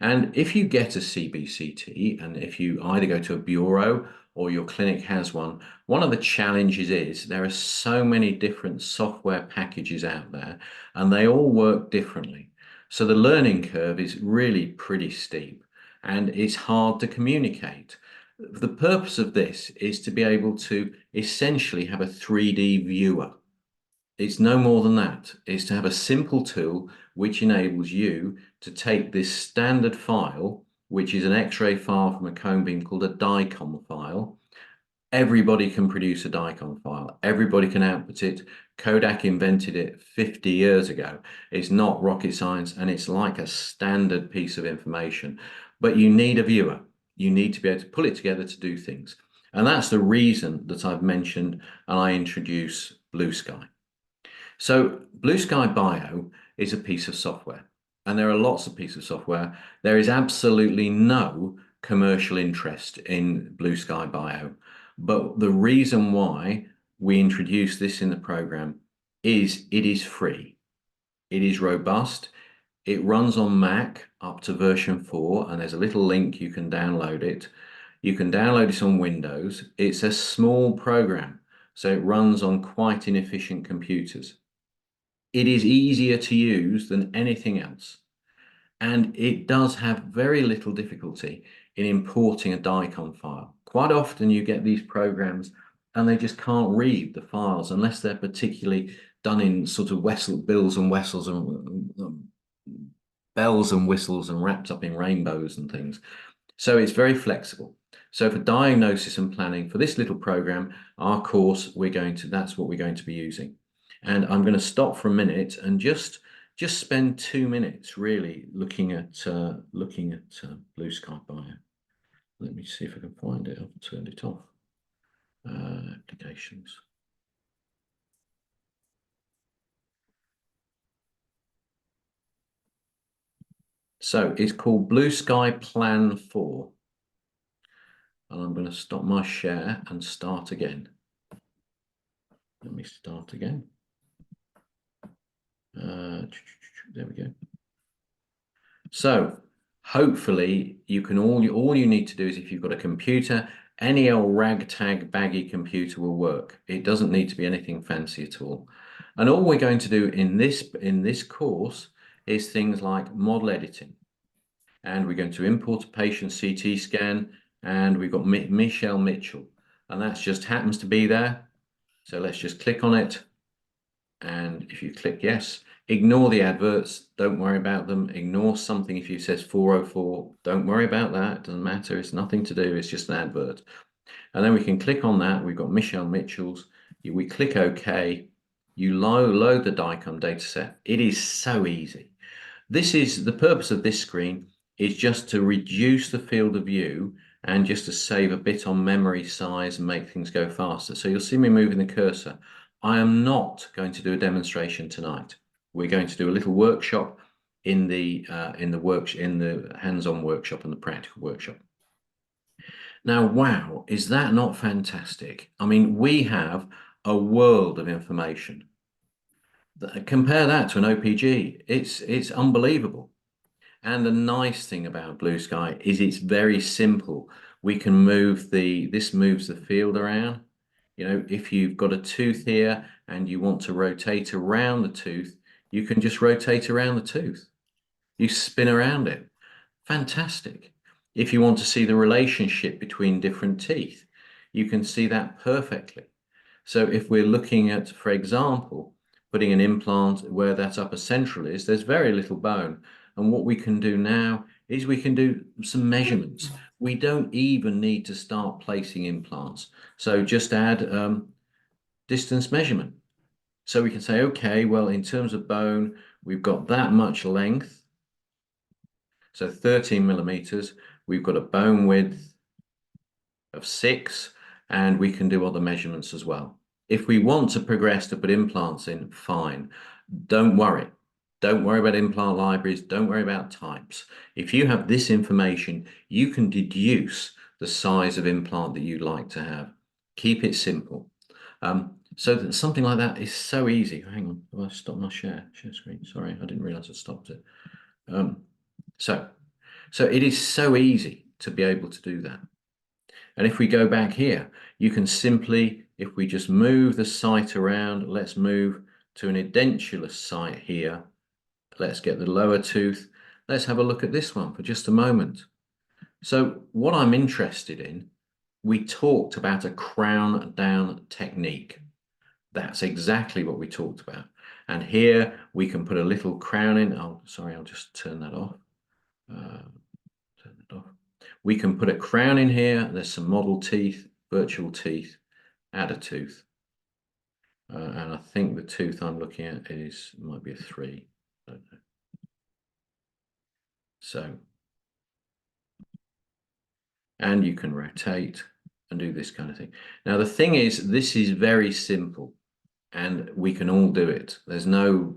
And if you get a CBCT, and if you either go to a bureau or your clinic has one of the challenges is there are so many different software packages out there, and they all work differently. So the learning curve is really pretty steep, and it's hard to communicate. The purpose of this is to be able to essentially have a 3D viewer. It's no more than that. It's to have a simple tool which enables you to take this standard file, which is an X-ray file from a cone beam called a DICOM file. Everybody can produce a DICOM file. Everybody can output it. Kodak invented it 50 years ago. It's not rocket science, and it's like a standard piece of information. But you need a viewer. You need to be able to pull it together to do things. And that's the reason that I've mentioned and I introduce Blue Sky. So Blue Sky Bio is a piece of software, and there are lots of pieces of software. There is absolutely no commercial interest in Blue Sky Bio, but the reason why we introduced this in the program is it is free. It is robust. It runs on Mac up to version 4, and there's a little link you can download it. You can download it on Windows. It's a small program, so it runs on quite inefficient computers. It is easier to use than anything else, and it does have very little difficulty in importing a DICOM file. Quite often you get these programs and they just can't read the files unless they're particularly done in sort of bells and whistles and wrapped up in rainbows and things. So it's very flexible. So for diagnosis and planning for this little program, our course, that's what we're going to be using. And I'm going to stop for a minute and just spend 2 minutes really looking at Blue Sky Bio. Let me see if I can find it. I've turned it off. Applications. So it's called Blue Sky Plan 4. And I'm going to stop my share and start again. Let me start again. There we go. So hopefully you can all you need to do is, if you've got a computer, any old ragtag baggy computer will work. It doesn't need to be anything fancy at all. And all we're going to do in this course is things like model editing. And we're going to import a patient CT scan, and we've got Michelle Mitchell, and that just happens to be there. So let's just click on it. And if you click yes, ignore the adverts, don't worry about them. Ignore something if it says 404, don't worry about that, it doesn't matter, it's nothing to do, it's just an advert. And then we can click on that, we've got Michelle Mitchell's, we click OK, you load the DICOM dataset. It is so easy. The purpose of this screen is just to reduce the field of view and just to save a bit on memory size and make things go faster. So you'll see me moving the cursor. I am not going to do a demonstration tonight. We're going to do a little workshop in the hands-on workshop and the practical workshop. Now, wow, is that not fantastic? I mean, we have a world of information. Compare that to an OPG. It's unbelievable. And the nice thing about Blue Sky is it's very simple. We can this moves the field around. You know, if you've got a tooth here and you want to rotate around the tooth, you can just rotate around the tooth. You spin around it. Fantastic. If you want to see the relationship between different teeth, you can see that perfectly. So if we're looking at, for example, putting an implant where that upper central is, there's very little bone. And what we can do now is we can do some measurements. We don't even need to start placing implants. So just add distance measurement. So we can say, okay, well, in terms of bone, we've got that much length. So 13 millimeters, we've got a bone width of 6, and we can do other measurements as well. If we want to progress to put implants in, fine. Don't worry. Don't worry about implant libraries. Don't worry about types. If you have this information, you can deduce the size of implant that you'd like to have. Keep it simple. So that something like that is so easy. Hang on, have I stopped my share screen? Sorry, I didn't realize I stopped it. So it is so easy to be able to do that. And if we go back here, you can simply, if we just move the site around, let's move to an edentulous site here. Let's get the lower tooth. Let's have a look at this one for just a moment. So what I'm interested in, we talked about a crown down technique. That's exactly what we talked about. And here we can put a little crown in. Oh, sorry, I'll just turn that off. Turn that off. We can put a crown in here. There's some model teeth, virtual teeth, add a tooth. And I think the tooth I'm looking at might be a 3. I don't know. So and you can rotate and do this kind of thing. Now, the thing is, this is very simple and we can all do it. There's no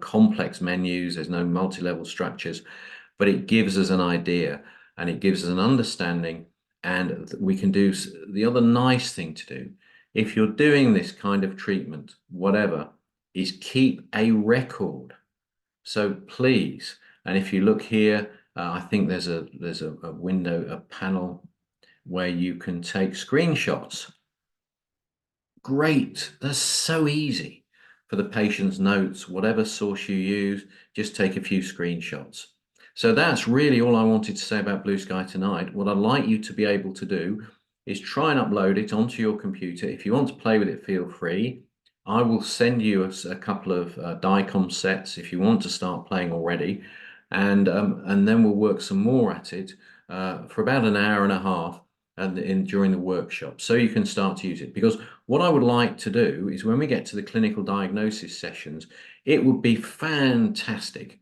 complex menus, there's no multi-level structures, but it gives us an idea and it gives us an understanding, and we can do the other nice thing to do if you're doing this kind of treatment, whatever, is keep a record. So please, and if you look here, I think there's a window, a panel where you can take screenshots. Great, that's so easy for the patient's notes, whatever source you use, just take a few screenshots. So that's really all I wanted to say about Blue Sky tonight. What I'd like you to be able to do is try and upload it onto your computer. If you want to play with it, feel free. I will send you a couple of DICOM sets if you want to start playing already, and then we'll work some more at it for about an hour and a half during the workshop, so you can start to use it. Because what I would like to do is when we get to the clinical diagnosis sessions, it would be fantastic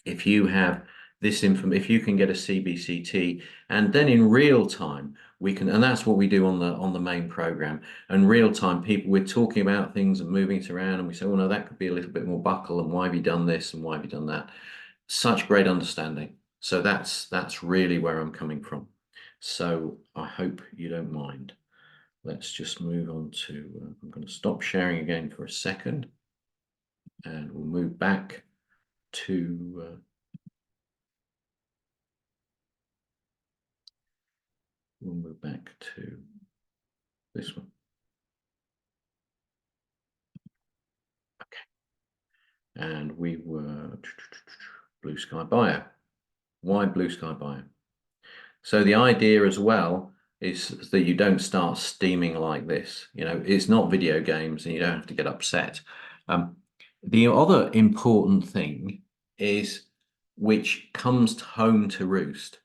if you have this information, if you can get a CBCT, and then in real time we can, and that's what we do on the main program. And real time, people, we're talking about things and moving it around, and we say, oh no, that could be a little bit more buccal, and why have you done this, and why have you done that? Such great understanding. So that's really where I'm coming from. So I hope you don't mind. Let's just move on to, I'm going to stop sharing again for a second, and we'll move back to this one. Okay. And we were Blue Sky Bio. Why Blue Sky Bio? So the idea as well is that you don't start steaming like this. You know, it's not video games and you don't have to get upset. The other important thing is, which comes home to roost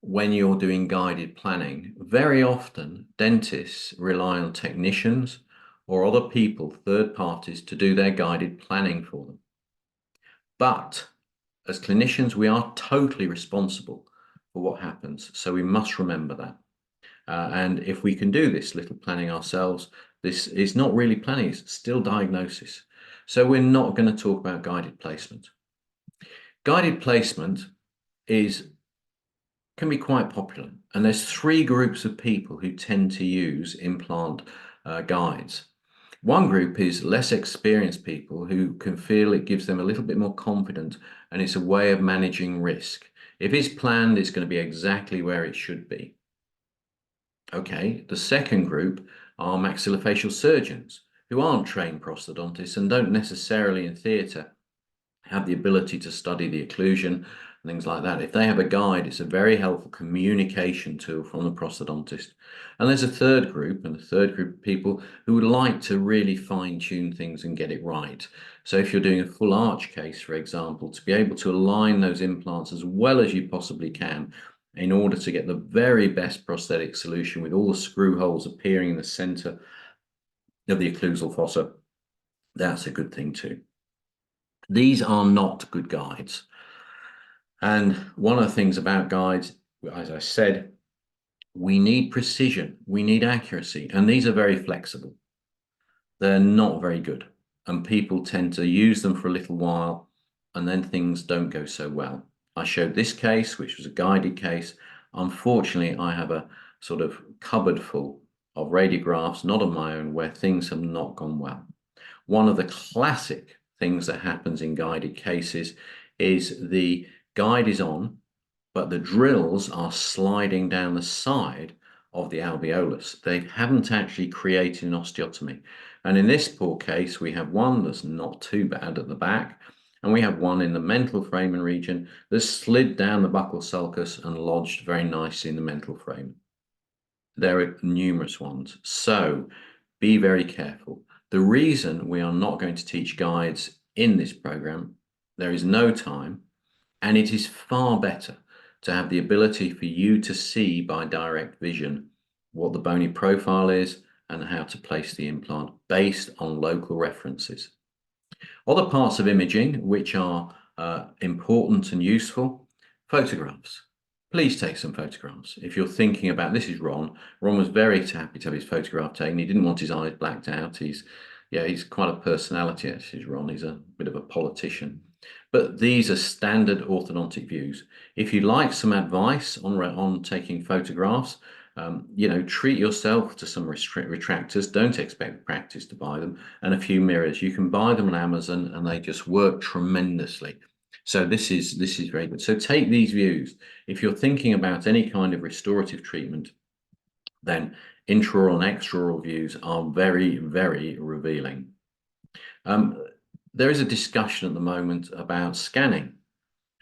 when you're doing guided planning, very often dentists rely on technicians or other people, third parties, to do their guided planning for them. But as clinicians, we are totally responsible for what happens. So we must remember that. And if we can do this little planning ourselves, this is not really planning, it's still diagnosis. So we're not going to talk about guided placement. Guided placement can be quite popular. And there's three groups of people who tend to use implant guides. One group is less experienced people who can feel it gives them a little bit more confidence, and it's a way of managing risk. If it's planned, it's going to be exactly where it should be. Okay, the second group are maxillofacial surgeons who aren't trained prosthodontists and don't necessarily in theatre have the ability to study the occlusion and things like that. If they have a guide, it's a very helpful communication tool from the prosthodontist. And there's a third group, and the third group of people who would like to really fine-tune things and get it right. So if you're doing a full arch case, for example, to be able to align those implants as well as you possibly can in order to get the very best prosthetic solution with all the screw holes appearing in the center of the occlusal fossa, that's a good thing too. These are not good guides. And one of the things about guides, as I said, we need precision, we need accuracy, and these are very flexible. They're not very good, and people tend to use them for a little while, and then things don't go so well. I showed this case, which was a guided case. Unfortunately, I have a sort of cupboard full of radiographs, not of my own, where things have not gone well. One of the classic things that happens in guided cases is the guide is on, but the drills are sliding down the side of the alveolus. They haven't actually created an osteotomy. And in this poor case, we have one that's not too bad at the back, and we have one in the mental foramen region that slid down the buccal sulcus and lodged very nicely in the mental foramen. There are numerous ones, so be very careful. The reason we are not going to teach guides in this program, there is no time, and it is far better to have the ability for you to see by direct vision what the bony profile is and how to place the implant based on local references. Other parts of imaging which are important and useful, photographs. please take some photographs. If you're thinking about, this is Ron. Ron was very happy to have his photograph taken. He didn't want his eyes blacked out. He's quite a personality, actually, Ron. He's a bit of a politician. But these are standard orthodontic views. If you'd like some advice on taking photographs, treat yourself to some retractors. Don't expect practice to buy them, and a few mirrors. You can buy them on Amazon, and they just work tremendously. So this is very good. So take these views. If you're thinking about any kind of restorative treatment, then intraoral and extraoral views are very, very revealing. There is a discussion at the moment about scanning,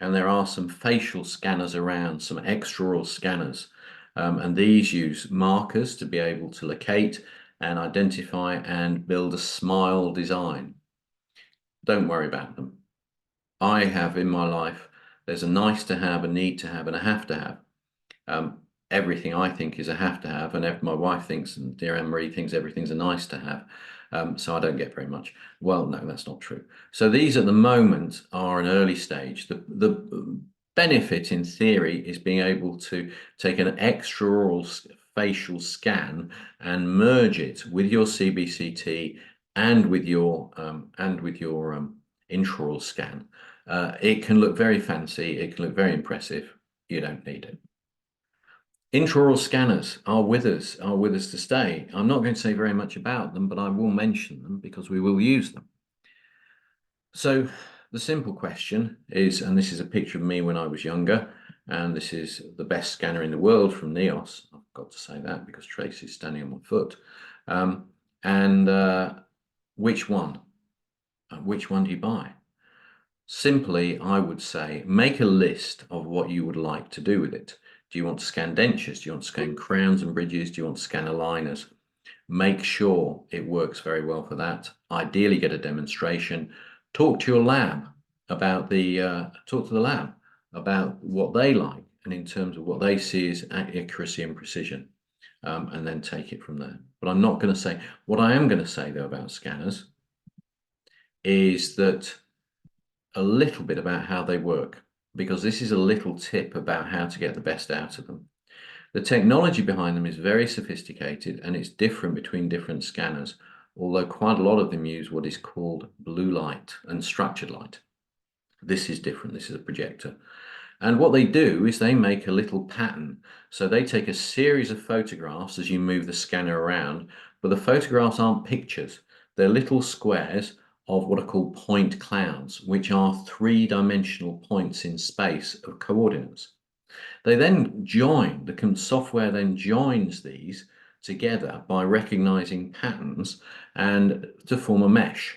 and there are some facial scanners around, some extraoral scanners, and these use markers to be able to locate and identify and build a smile design. Don't worry about them. I have in my life, there's a nice to have, a need to have, and a have to have. Everything I think is a have to have, and my wife thinks, and dear Anne-Marie thinks everything's a nice to have. So I don't get very much. Well, no, that's not true. So these at the moment are an early stage. The benefit in theory is being able to take an extraoral facial scan and merge it with your CBCT and with your intraoral scan. It can look very fancy. It can look very impressive. You don't need it. Intraoral scanners are with us to stay. I'm not going to say very much about them, but I will mention them because we will use them. So the simple question is, and this is a picture of me when I was younger, and this is the best scanner in the world from NEOS. I've got to say that because Tracy's standing on my foot. Which one? Which one do you buy? Simply, I would say, make a list of what you would like to do with it. Do you want to scan dentures? Do you want to scan crowns and bridges? Do you want to scan aligners? Make sure it works very well for that. Ideally, get a demonstration. Talk to your lab about talk to the lab about what they like and in terms of what they see as accuracy and precision, and then take it from there. But I'm not going to say, what I am going to say though about scanners is that a little bit about how they work, because this is a little tip about how to get the best out of them. The technology behind them is very sophisticated and it's different between different scanners, although quite a lot of them use what is called blue light and structured light. This is different. This is a projector. And what they do is they make a little pattern. So they take a series of photographs as you move the scanner around, but the photographs aren't pictures. They're little squares of what are called point clouds, which are three-dimensional points in space of coordinates. They then join, the software then joins these together by recognizing patterns and to form a mesh.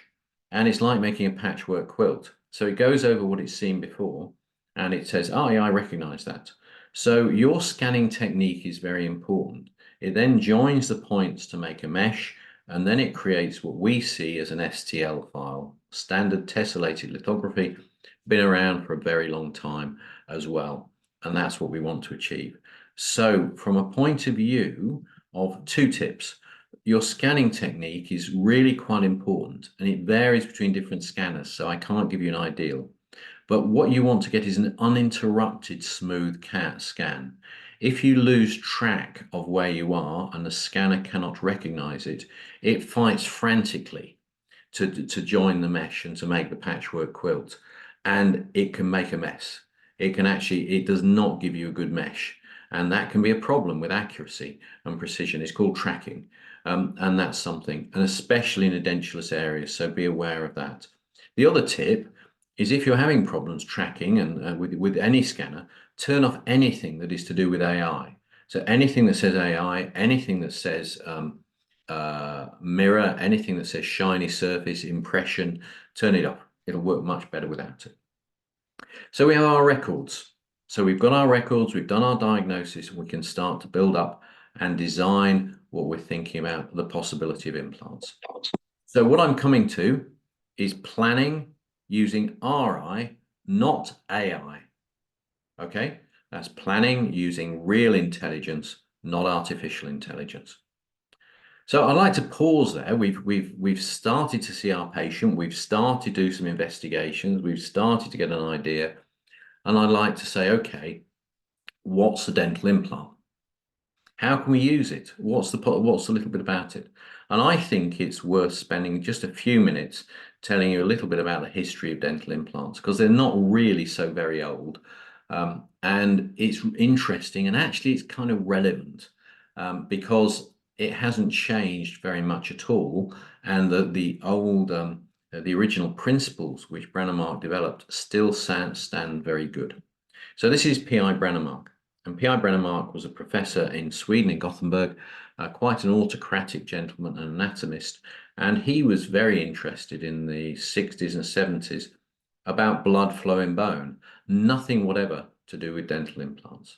And it's like making a patchwork quilt. So it goes over what it's seen before and it says, oh yeah, I recognize that. So your scanning technique is very important. It then joins the points to make a mesh, and then it creates what we see as an STL file, standard tessellated lithography, been around for a very long time as well. And that's what we want to achieve. So from a point of view of two tips, your scanning technique is really quite important and it varies between different scanners. So I can't give you an ideal, but what you want to get is an uninterrupted smooth scan. If you lose track of where you are and the scanner cannot recognize it, it fights frantically to join the mesh and to make the patchwork quilt, and it can make a mess. It does not give you a good mesh, and that can be a problem with accuracy and precision. It's called tracking, and that's something, and especially in a dentulous area, so be aware of that. The other tip is if you're having problems tracking and with any scanner, turn off anything that is to do with AI. So anything that says AI, anything that says mirror, anything that says shiny surface, impression, turn it off. It'll work much better without it. So we have our records. So we've got our records, we've done our diagnosis, and we can start to build up and design what we're thinking about, the possibility of implants. So what I'm coming to is planning using RI, not AI. Okay, that's planning using real intelligence, not artificial intelligence. So I'd like to pause there. We've started to see our patient. We've started to do some investigations. We've started to get an idea. And I'd like to say, okay, what's a dental implant? How can we use it? What's a little bit about it? And I think it's worth spending just a few minutes telling you a little bit about the history of dental implants, because they're not really so very old. And it's interesting, and actually it's kind of relevant because it hasn't changed very much at all. And the original principles which Brånemark developed still stand very good. So this is P.I. Brånemark. And P.I. Brånemark was a professor in Sweden, in Gothenburg, quite an autocratic gentleman and anatomist. And he was very interested in the 60s and 70s about blood flow in bone, nothing whatever to do with dental implants.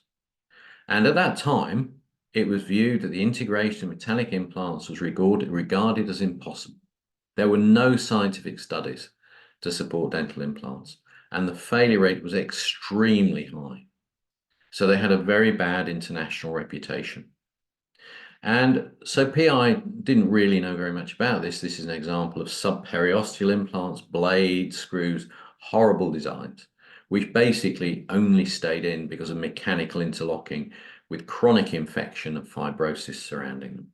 And at that time, it was viewed that the integration of metallic implants was regarded as impossible. There were no scientific studies to support dental implants, and the failure rate was extremely high. So they had a very bad international reputation. And so PI didn't really know very much about this. This is an example of subperiosteal implants, blades, screws, horrible designs, which basically only stayed in because of mechanical interlocking with chronic infection and fibrosis surrounding them.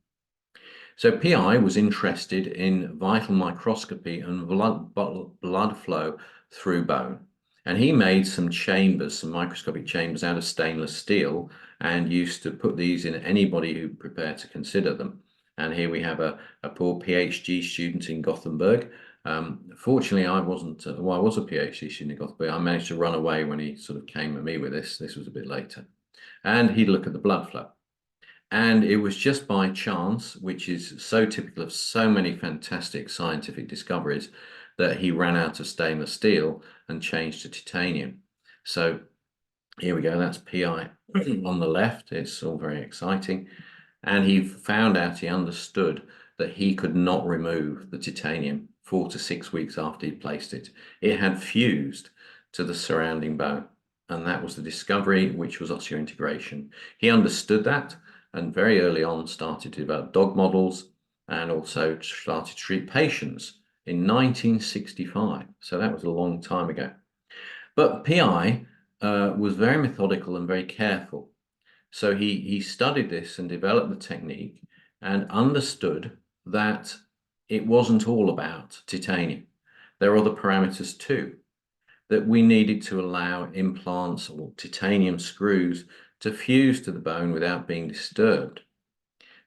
So PI was interested in vital microscopy and blood flow through bone. And he made some chambers, some microscopic chambers out of stainless steel, and used to put these in anybody who prepared to consider them. And here we have a poor PhD student in Gothenburg. Fortunately, I wasn't, well, I was a PhD student in Gothenburg. I managed to run away when he sort of came at me with this. This was a bit later. And he'd look at the blood flow. And it was just by chance, which is so typical of so many fantastic scientific discoveries, that he ran out of stainless steel and changed to titanium. So here we go, that's PI on the left. It's all very exciting. And he found out, he understood that he could not remove the titanium 4 to 6 weeks after he placed it. It had fused to the surrounding bone. And that was the discovery, which was osseointegration. He understood that, and very early on started to develop dog models, and also started to treat patients in 1965. So that was a long time ago. But PI was very methodical and very careful. So he studied this and developed the technique and understood that it wasn't all about titanium. There are other parameters too, that we needed to allow implants or titanium screws to fuse to the bone without being disturbed,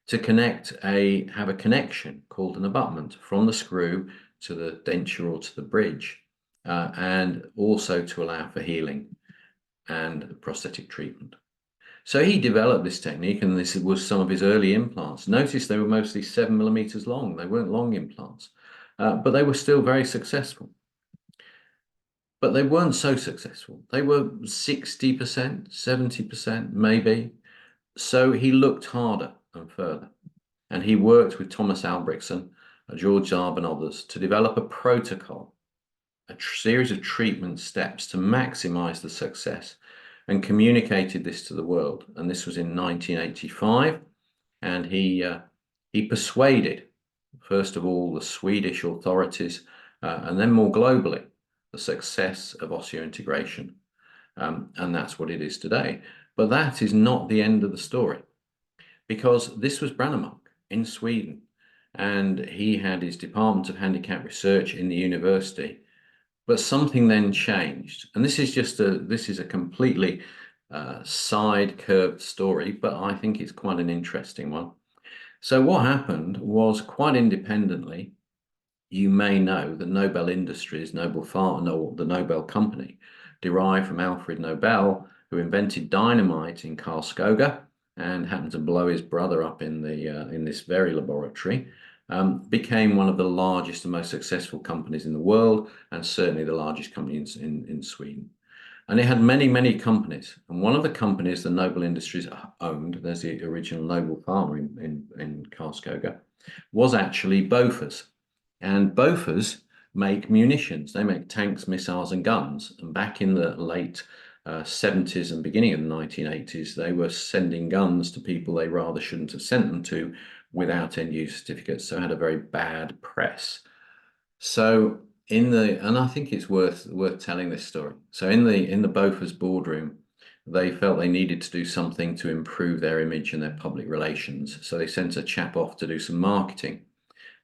to have a connection called an abutment from the screw to the denture or to the bridge, and also to allow for healing and prosthetic treatment. So he developed this technique, and this was some of his early implants. Notice they were mostly 7 millimeters long. They weren't long implants, but they were still very successful. But they weren't so successful. They were 60%, 70% maybe. So he looked harder and further. And he worked with Thomas Albrechtsen, George Zarb and others to develop a protocol, a series of treatment steps to maximize the success, and communicated this to the world. And this was in 1985. And he persuaded, first of all, the Swedish authorities, and then more globally, the success of osseointegration. And that's what it is today. But that is not the end of the story, because this was Brånemark in Sweden, and he had his Department of Handicap Research in the university. But something then changed, and this is a completely side curved story, but I think it's quite an interesting one. So what happened was, quite independently, you may know that Nobel Industries, Nobel Pharma, the Nobel company, derived from Alfred Nobel, who invented dynamite in Karlskoga and happened to blow his brother up in this very laboratory, became one of the largest and most successful companies in the world, and certainly the largest company in Sweden. And it had many, many companies. And one of the companies the Nobel Industries owned, there's the original Nobel Pharma in Karlskoga, was actually Bofors. And Bofors make munitions. They make tanks, missiles, and guns. And back in the late 70s and beginning of the 1980s, they were sending guns to people they rather shouldn't have sent them to without end-use certificates. So it had a very bad press. So and I think it's worth telling this story. So in the Bofors boardroom, they felt they needed to do something to improve their image and their public relations. So they sent a chap off to do some marketing.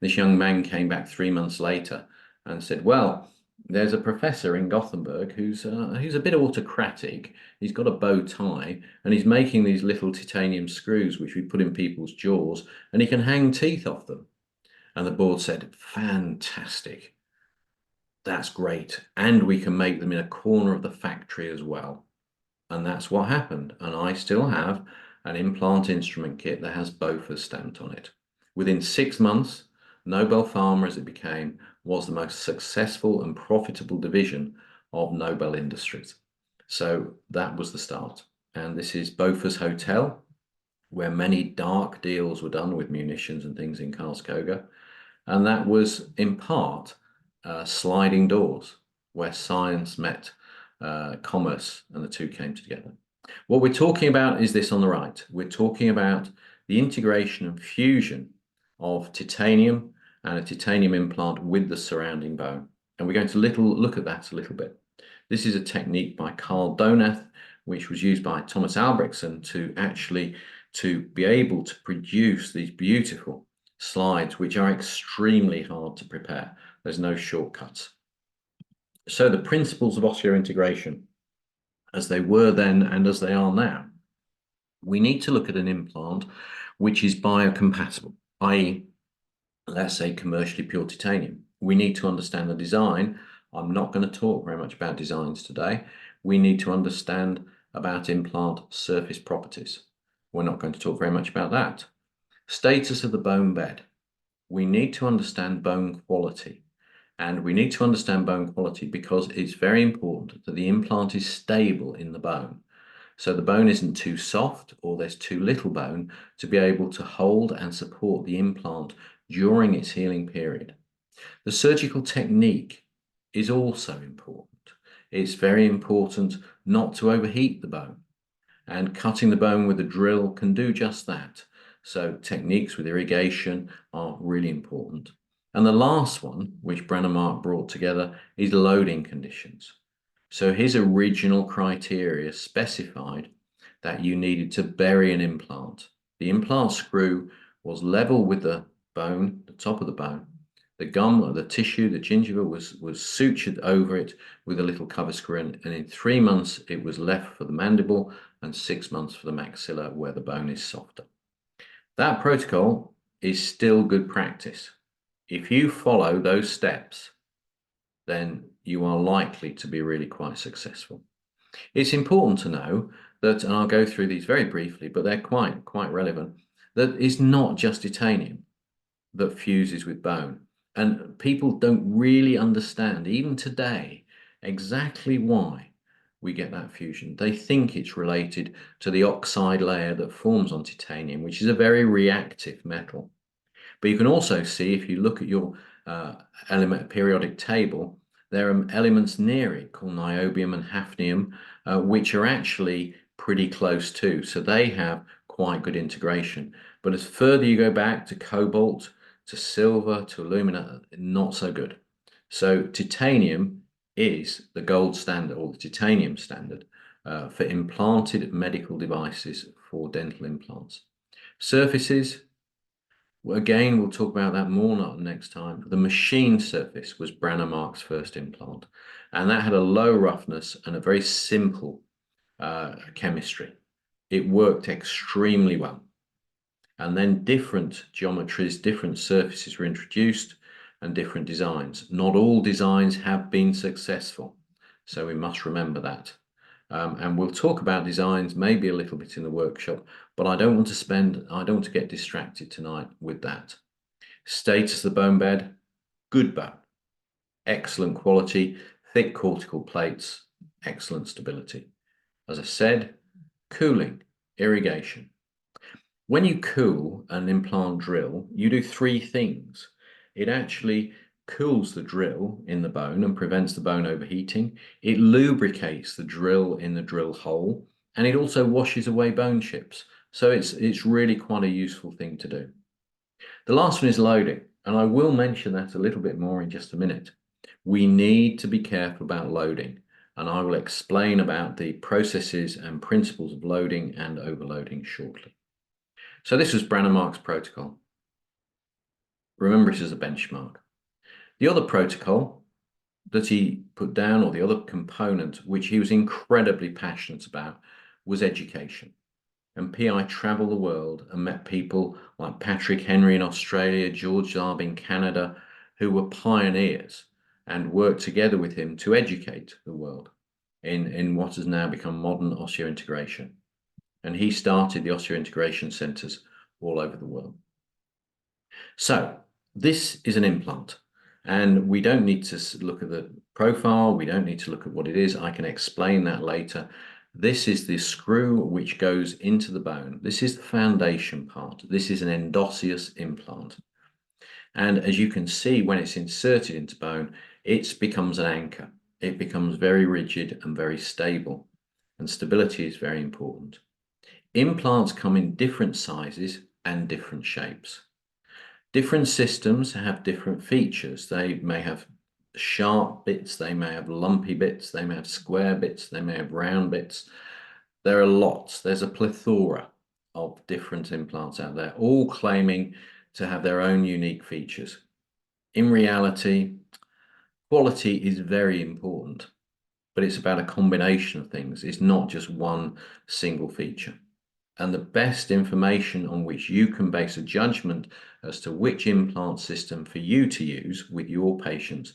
This young man came back 3 months later and said, well, there's a professor in Gothenburg who's a bit autocratic. He's got a bow tie and he's making these little titanium screws which we put in people's jaws, and he can hang teeth off them. And the board said, fantastic. That's great. And we can make them in a corner of the factory as well. And that's what happened. And I still have an implant instrument kit that has BOFA stamped on it. Within 6 months, Nobel Pharma, as it became, was the most successful and profitable division of Nobel Industries. So that was the start. And this is BOFA's hotel, where many dark deals were done with munitions and things in Karlskoga. And that was in part sliding doors, where science met commerce, and the two came together. What we're talking about is this on the right. We're talking about the integration and fusion of titanium and a titanium implant with the surrounding bone. And we're going to look at that a little bit. This is a technique by Carl Donath, which was used by Thomas Albrechtsen to be able to produce these beautiful slides, which are extremely hard to prepare. There's no shortcuts. So the principles of osseointegration, as they were then and as they are now, we need to look at an implant which is biocompatible, i.e., let's say commercially pure titanium. We need to understand the design. I'm not going to talk very much about designs today. We need to understand about implant surface properties. We're not going to talk very much about that. Status of the bone bed. We need to understand bone quality. And we need to understand bone quality because it's very important that the implant is stable in the bone. So the bone isn't too soft or there's too little bone to be able to hold and support the implant during its healing period. The surgical technique is also important. It's very important not to overheat the bone, and cutting the bone with a drill can do just that. So techniques with irrigation are really important. And the last one, which Brennemark brought together, is loading conditions. So his original criteria specified that you needed to bury an implant. The implant screw was level with the bone, the top of the bone. The gum, or the tissue, the gingiva was sutured over it with a little cover screw, and in 3 months it was left for the mandible and 6 months for the maxilla, where the bone is softer. That protocol is still good practice. If you follow those steps, then you are likely to be really quite successful. It's important to know that, and I'll go through these very briefly, but they're quite relevant, that it's not just titanium that fuses with bone. And people don't really understand, even today, exactly why we get that fusion. They think it's related to the oxide layer that forms on titanium, which is a very reactive metal. But you can also see, if you look at your element periodic table, there are elements near it called niobium and hafnium, which are actually pretty close too. So they have quite good integration. But as further you go back to cobalt, to silver, to alumina, not so good. So titanium is the gold standard, or the titanium standard, for implanted medical devices for dental implants. Surfaces, again, we'll talk about that more next time. The machine surface was Brennemark's first implant, and that had a low roughness and a very simple chemistry. It worked extremely well. And then different geometries, different surfaces were introduced, and different designs. Not all designs have been successful, so we must remember that. And we'll talk about designs maybe a little bit in the workshop, but I don't want to get distracted tonight with that. Status of the bone bed, good bone, excellent quality, thick cortical plates, excellent stability. As I said, cooling, irrigation. When you cool an implant drill, you do 3 things. It actually cools the drill in the bone and prevents the bone overheating. It lubricates the drill in the drill hole, and it also washes away bone chips. So it's really quite a useful thing to do. The last one is loading, and I will mention that a little bit more in just a minute. We need to be careful about loading. and I will explain about the processes and principles of loading and overloading shortly. So this was Brannemark's protocol. Remember it as a benchmark. The other protocol that he put down, or the other component which he was incredibly passionate about, was education. And PI travelled the world and met people like Patrick Henry in Australia, George Zarb in Canada, who were pioneers, and worked together with him to educate the world in what has now become modern osseointegration. And he started the osseointegration centres all over the world. So this is an implant, and we don't need to look at the profile. We don't need to look at what it is. I can explain that later. This is the screw which goes into the bone. This is the foundation part. This is an endosseous implant. And as you can see, when it's inserted into bone, it becomes an anchor. It becomes very rigid and very stable. And stability is very important. Implants come in different sizes and different shapes. Different systems have different features. They may have sharp bits, they may have lumpy bits, they may have square bits, they may have round bits. There are lots. There's a plethora of different implants out there, all claiming to have their own unique features. In reality, quality is very important, but it's about a combination of things. It's not just one single feature. And the best information on which you can base a judgment as to which implant system for you to use with your patients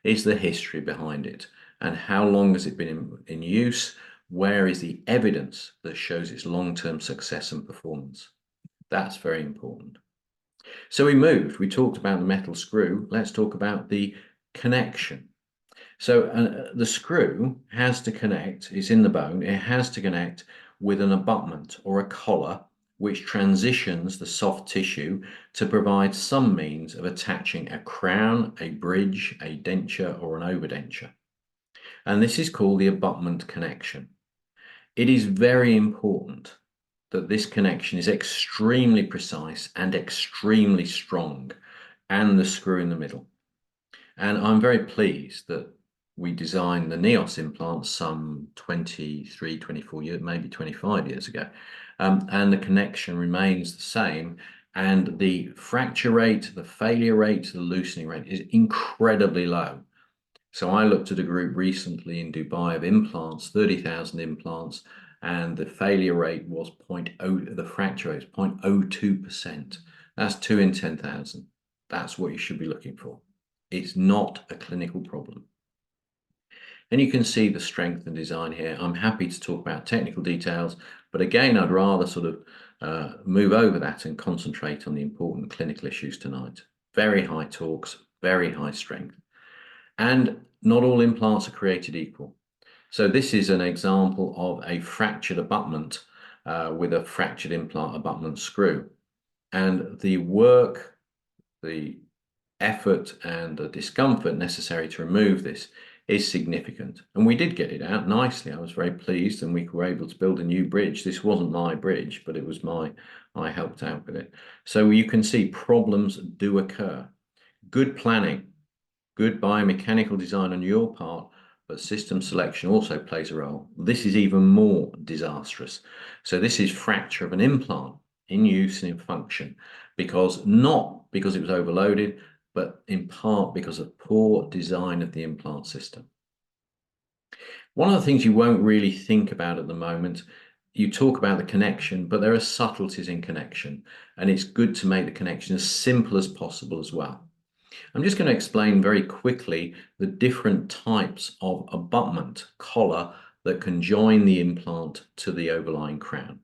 is the history behind it, and how long has it been in use, where is the evidence that shows its long-term success and performance. That's very important. So we talked about the metal screw. Let's talk about the connection. So the screw has to connect, it's in the bone, it has to connect with an abutment or a collar which transitions the soft tissue to provide some means of attaching a crown, a bridge, a denture, or an overdenture. And this is called the abutment connection. It is very important that this connection is extremely precise and extremely strong, and the screw in the middle. And I'm very pleased that we designed the NEOS implants some 23, 24 years, maybe 25 years ago. And the connection remains the same. And the fracture rate, the failure rate, the loosening rate is incredibly low. So I looked at a group recently in Dubai of implants, 30,000 implants, and the failure rate was the fracture rate is 0.02%. That's 2 in 10,000. That's what you should be looking for. It's not a clinical problem. And you can see the strength and design here. I'm happy to talk about technical details, but again, I'd rather sort of move over that and concentrate on the important clinical issues tonight. Very high torques, very high strength. And not all implants are created equal. So this is an example of a fractured abutment with a fractured implant abutment screw. And the work, the effort and the discomfort necessary to remove this is significant. And we did get it out nicely. I was very pleased, and we were able to build a new bridge. This wasn't my bridge, but it was I helped out with it. So you can see problems do occur. Good planning, good biomechanical design on your part, but system selection also plays a role. This is even more disastrous. So this is fracture of an implant in use and in function, not because it was overloaded, but in part because of poor design of the implant system. One of the things you won't really think about at the moment, you talk about the connection, but there are subtleties in connection, and it's good to make the connection as simple as possible as well. I'm just going to explain very quickly the different types of abutment collar that can join the implant to the overlying crown.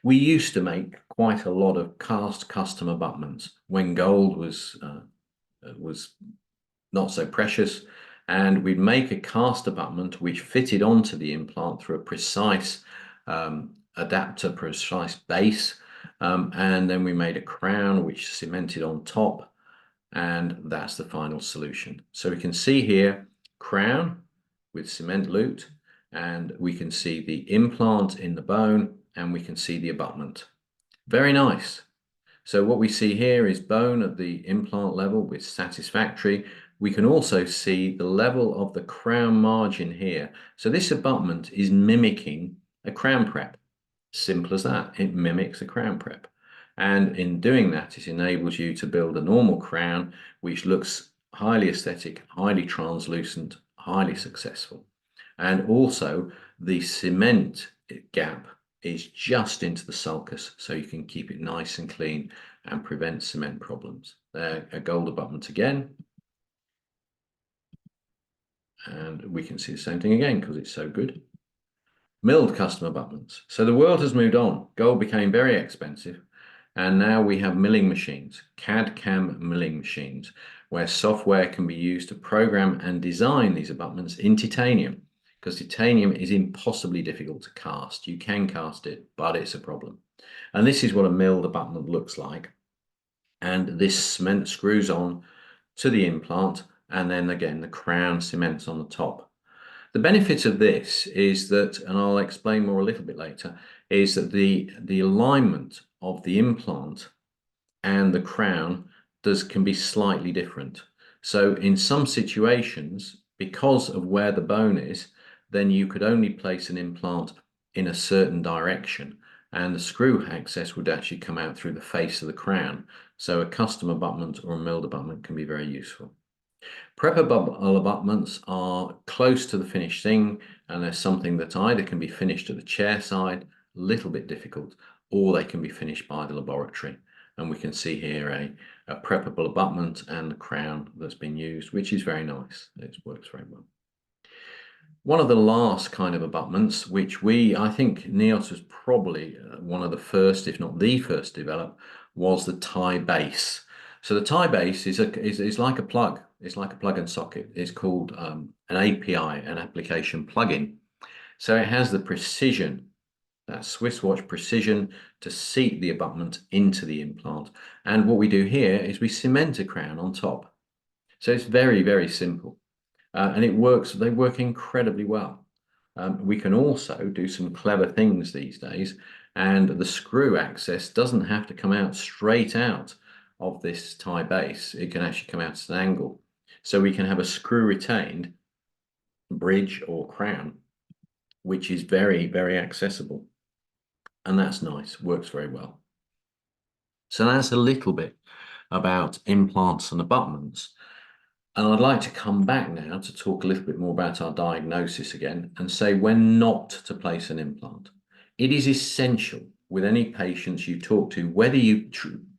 We used to make quite a lot of cast custom abutments when gold was not so precious, and we'd make a cast abutment which fitted onto the implant through a precise adapter, precise base, and then we made a crown which cemented on top, and that's the final solution. So we can see here crown with cement lute, and we can see the implant in the bone, and we can see the abutment. Very nice. So what we see here is bone at the implant level with satisfactory. We can also see the level of the crown margin here. So this abutment is mimicking a crown prep. Simple as that. It mimics a crown prep. And in doing that, it enables you to build a normal crown, which looks highly aesthetic, highly translucent, highly successful. And also the cement gap is just into the sulcus, so you can keep it nice and clean and prevent cement problems. There, a gold abutment again. And we can see the same thing again because it's so good. Milled custom abutments. So the world has moved on. Gold became very expensive. And now we have milling machines, CAD/CAM milling machines, where software can be used to program and design these abutments in titanium, because titanium is impossibly difficult to cast. You can cast it, but it's a problem. And this is what a milled abutment looks like. And this cement screws on to the implant, and then again, the crown cements on the top. The benefit of this is that, and I'll explain more a little bit later, is that the alignment of the implant and the crown can be slightly different. So in some situations, because of where the bone is, then you could only place an implant in a certain direction, and the screw access would actually come out through the face of the crown. So a custom abutment or a milled abutment can be very useful. Prep abutments are close to the finished thing, and there's something that either can be finished at the chair side, a little bit difficult, or they can be finished by the laboratory. And we can see here a preppable abutment and the crown that's been used, which is very nice. It works very well. One of the last kind of abutments, which I think NEOS was probably one of the first, if not the first, to develop, was the tie base. So the tie base is like a plug. It's like a plug and socket. It's called an API, an application plugin. So it has the precision, that Swiss watch precision, to seat the abutment into the implant. And what we do here is we cement a crown on top. So it's very, very simple. And they work incredibly well. We can also do some clever things these days, and the screw access doesn't have to come out straight out of this tie base. It can actually come out at an angle. So we can have a screw retained bridge or crown, which is very, very accessible. And that's nice, works very well. So that's a little bit about implants and abutments. And I'd like to come back now to talk a little bit more about our diagnosis again and say when not to place an implant. It is essential with any patients you talk to, whether you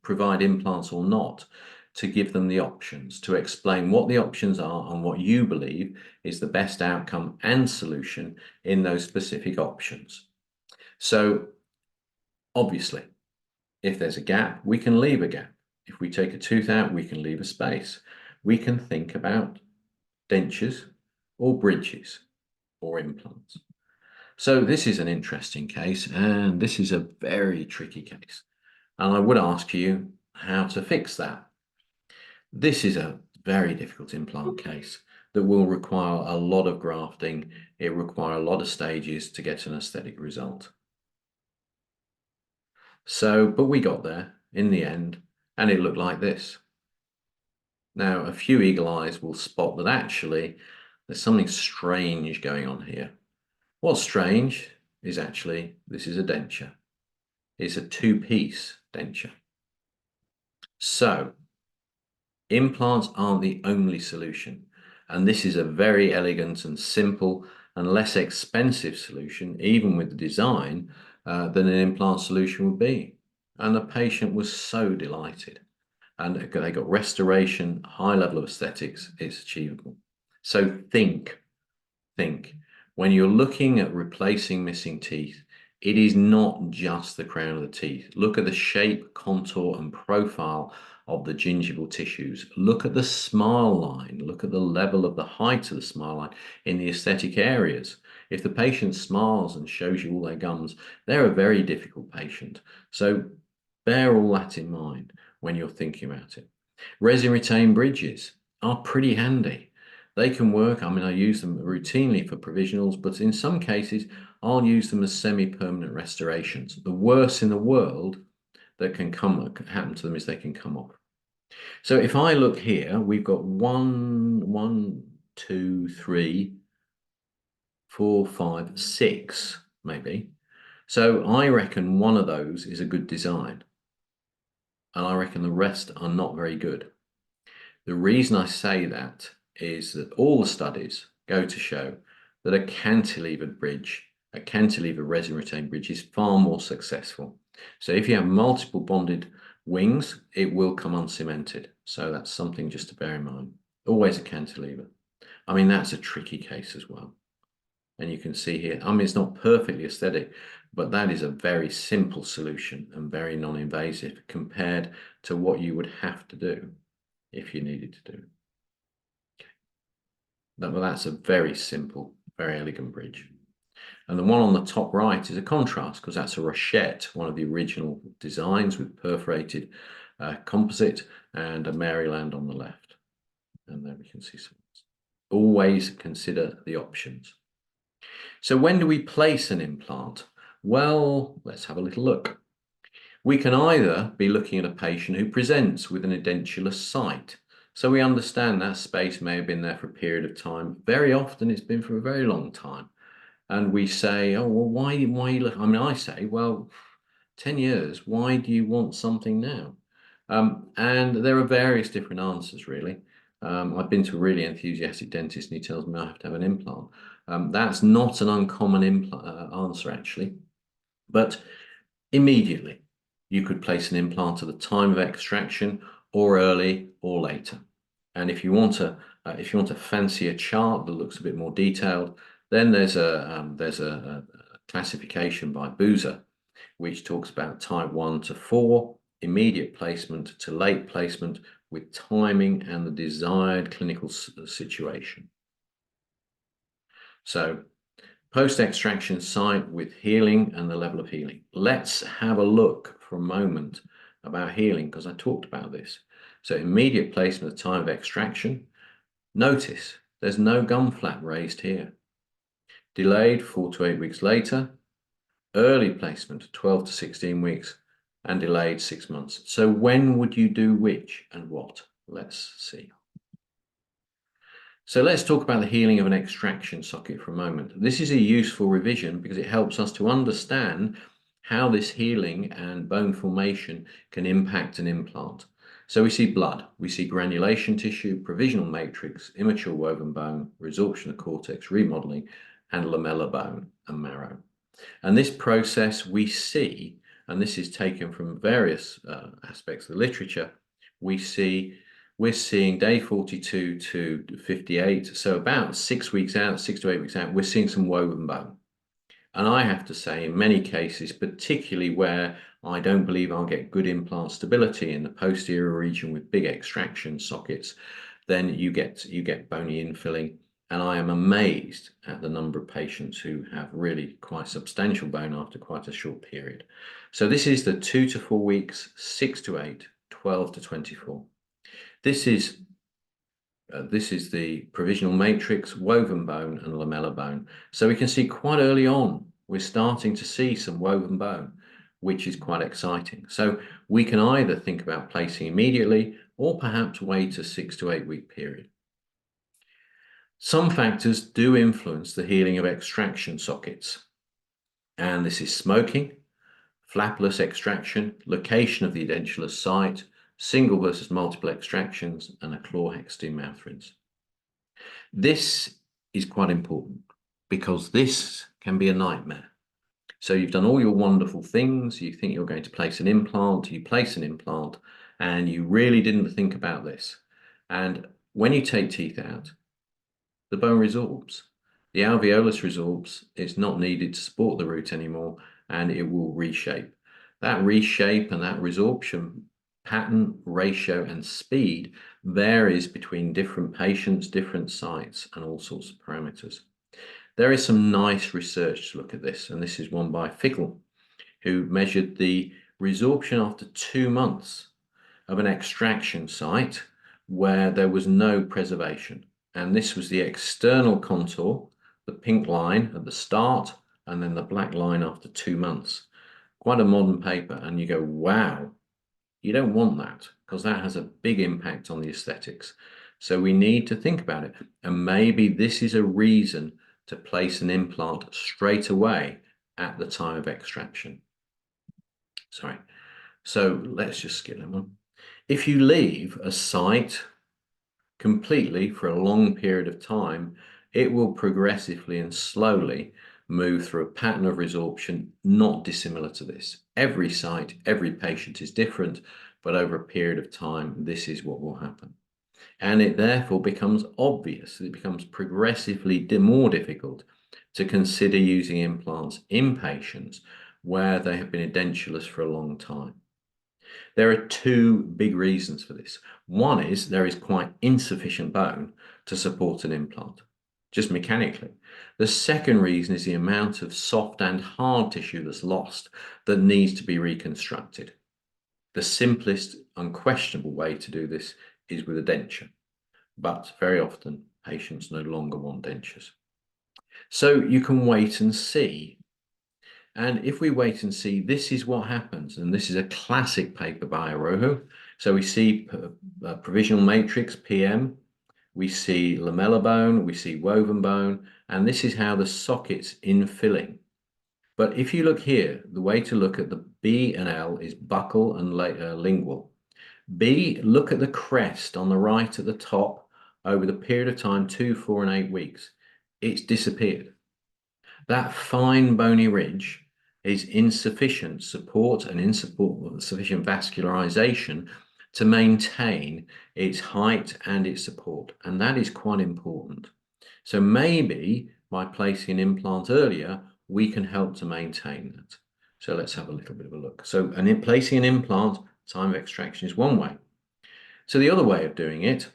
provide implants or not, to give them the options, to explain what the options are and what you believe is the best outcome and solution in those specific options. So obviously, if there's a gap, we can leave a gap. If we take a tooth out, we can leave a space. We can think about dentures or bridges or implants. So this is an interesting case, and this is a very tricky case. And I would ask you how to fix that. This is a very difficult implant case that will require a lot of grafting. It requires a lot of stages to get an aesthetic result. So, but we got there in the end, and it looked like this. Now, a few eagle eyes will spot that actually there's something strange going on here. What's strange is actually this is a denture. It's a two-piece denture. So, implants aren't the only solution, and this is a very elegant and simple and less expensive solution, even with the design, than an implant solution would be. And the patient was so delighted. And they got restoration, high level of aesthetics, it's achievable. So think. When you're looking at replacing missing teeth, it is not just the crown of the teeth. Look at the shape, contour, and profile of the gingival tissues. Look at the smile line. Look at the level of the height of the smile line in the aesthetic areas. If the patient smiles and shows you all their gums, they're a very difficult patient. So bear all that in mind when you're thinking about it. Resin retained bridges are pretty handy. They can work. I mean, I use them routinely for provisionals, but in some cases, I'll use them as semi-permanent restorations. The worst in the world that can happen to them is they can come off. So if I look here, we've got 1, 2, 3, 4, 5, 6, maybe. So I reckon one of those is a good design. And I reckon the rest are not very good. The reason I say that is that all the studies go to show that a cantilevered bridge, a cantilever resin retained bridge, is far more successful. So if you have multiple bonded wings, it will come uncemented. So that's something just to bear in mind. Always a cantilever. I mean, that's a tricky case as well. And you can see here, I mean, it's not perfectly aesthetic, but that is a very simple solution and very non-invasive compared to what you would have to do if you needed to do. Okay. Well, that's a very simple, very elegant bridge. And the one on the top right is a contrast because that's a Rochette, one of the original designs with perforated composite, and a Maryland on the left. And there we can see some. Always consider the options. So when do we place an implant? Well, let's have a little look. We can either be looking at a patient who presents with an edentulous site. So we understand that space may have been there for a period of time. Very often it's been for a very long time. And we say, oh, well, why you look? I mean, I say, well, 10 years, why do you want something now? And there are various different answers, really. I've been to a really enthusiastic dentist and he tells me I have to have an implant. That's not an uncommon answer, actually. But immediately, you could place an implant at the time of extraction, or early, or later. And if you want a fancier chart that looks a bit more detailed, then there's a classification by Boozer, which talks about type 1 to 4, immediate placement to late placement, with timing and the desired clinical situation. So post-extraction site with healing and the level of healing. Let's have a look for a moment about healing, because I talked about this. So immediate placement at the time of extraction. Notice there's no gum flap raised here. Delayed 4 to 8 weeks later. Early placement 12 to 16 weeks, and delayed 6 months. So when would you do which and what? Let's see. So let's talk about the healing of an extraction socket for a moment. This is a useful revision because it helps us to understand how this healing and bone formation can impact an implant. So we see blood, we see granulation tissue, provisional matrix, immature woven bone, resorption of cortex, remodeling, and lamellar bone and marrow. And this process we see, and this is taken from various aspects of the literature, we're seeing day 42 to 58, so about 6 weeks out, 6 to 8 weeks out, we're seeing some woven bone. And I have to say, in many cases, particularly where I don't believe I'll get good implant stability in the posterior region with big extraction sockets, then you get bony infilling. And I am amazed at the number of patients who have really quite substantial bone after quite a short period. So this is the 2 to 4 weeks, 6 to 8, 12 to 24. This is the provisional matrix, woven bone, and lamellar bone. So we can see quite early on, we're starting to see some woven bone, which is quite exciting. So we can either think about placing immediately or perhaps wait a 6 to 8 week period. Some factors do influence the healing of extraction sockets. And this is smoking, flapless extraction, location of the edentulous site, single versus multiple extractions, and a chlorhexidine mouth rinse. This is quite important because this can be a nightmare. So you've done all your wonderful things, you think you're going to place an implant, you place an implant, and you really didn't think about this. And when you take teeth out, the bone resorbs. The alveolus resorbs, it's not needed to support the root anymore, and it will reshape. That reshape and that resorption pattern, ratio, and speed varies between different patients, different sites, and all sorts of parameters. There is some nice research to look at this, and this is one by Fickle, who measured the resorption after 2 months of an extraction site where there was no preservation. And this was the external contour, the pink line at the start, and then the black line after 2 months. Quite a modern paper, and you go, wow, you don't want that. because that has a big impact on the aesthetics. So we need to think about it. And maybe this is a reason to place an implant straight away at the time of extraction. Sorry. So let's just skip that one. If you leave a site completely for a long period of time, it will progressively and slowly move through a pattern of resorption not dissimilar to this. Every site, every patient is different, but over a period of time, this is what will happen. And it therefore becomes obvious, it becomes progressively more difficult to consider using implants in patients where they have been edentulous for a long time. There are two big reasons for this. One is there is quite insufficient bone to support an implant, just mechanically. The second reason is the amount of soft and hard tissue that's lost that needs to be reconstructed. The simplest, unquestionable way to do this is with a denture, but very often patients no longer want dentures. So you can wait and see. And if we wait and see, this is what happens. And this is a classic paper by Arojo. So we see provisional matrix, PM, we see lamellar bone, we see woven bone, and this is how the socket's infilling. But if you look here, the way to look at the B and L is buccal and lingual. B, look at the crest on the right at the top over the period of time, 2, 4, and 8 weeks. It's disappeared. That fine bony ridge is insufficient support and insufficient vascularization to maintain its height and its support. And that is quite important. So maybe by placing an implant earlier, we can help to maintain that. So let's have a little bit of a look. So placing an implant, time of extraction is one way. So the other way of doing it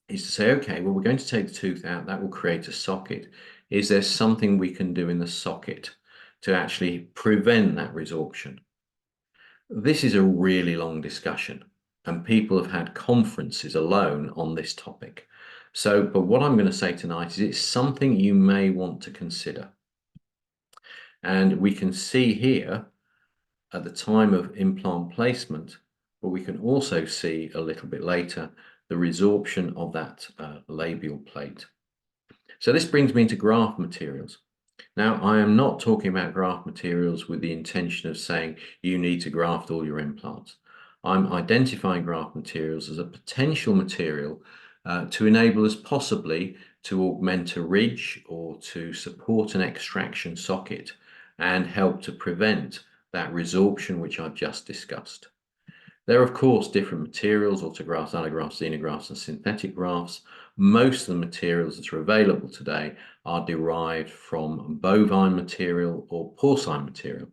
is to say, okay, well, we're going to take the tooth out, that will create a socket. Is there something we can do in the socket to actually prevent that resorption? This is a really long discussion, and people have had conferences alone on this topic. So, but what I'm going to say tonight is it's something you may want to consider. And we can see here at the time of implant placement, but we can also see a little bit later the resorption of that labial plate. So this brings me into graft materials. Now, I am not talking about graft materials with the intention of saying you need to graft all your implants. I'm identifying graft materials as a potential material to enable us possibly to augment a ridge or to support an extraction socket and help to prevent that resorption which I've just discussed. There are, of course, different materials: autografts, allografts, xenografts, and synthetic grafts. Most of the materials that are available today are derived from bovine material or porcine material.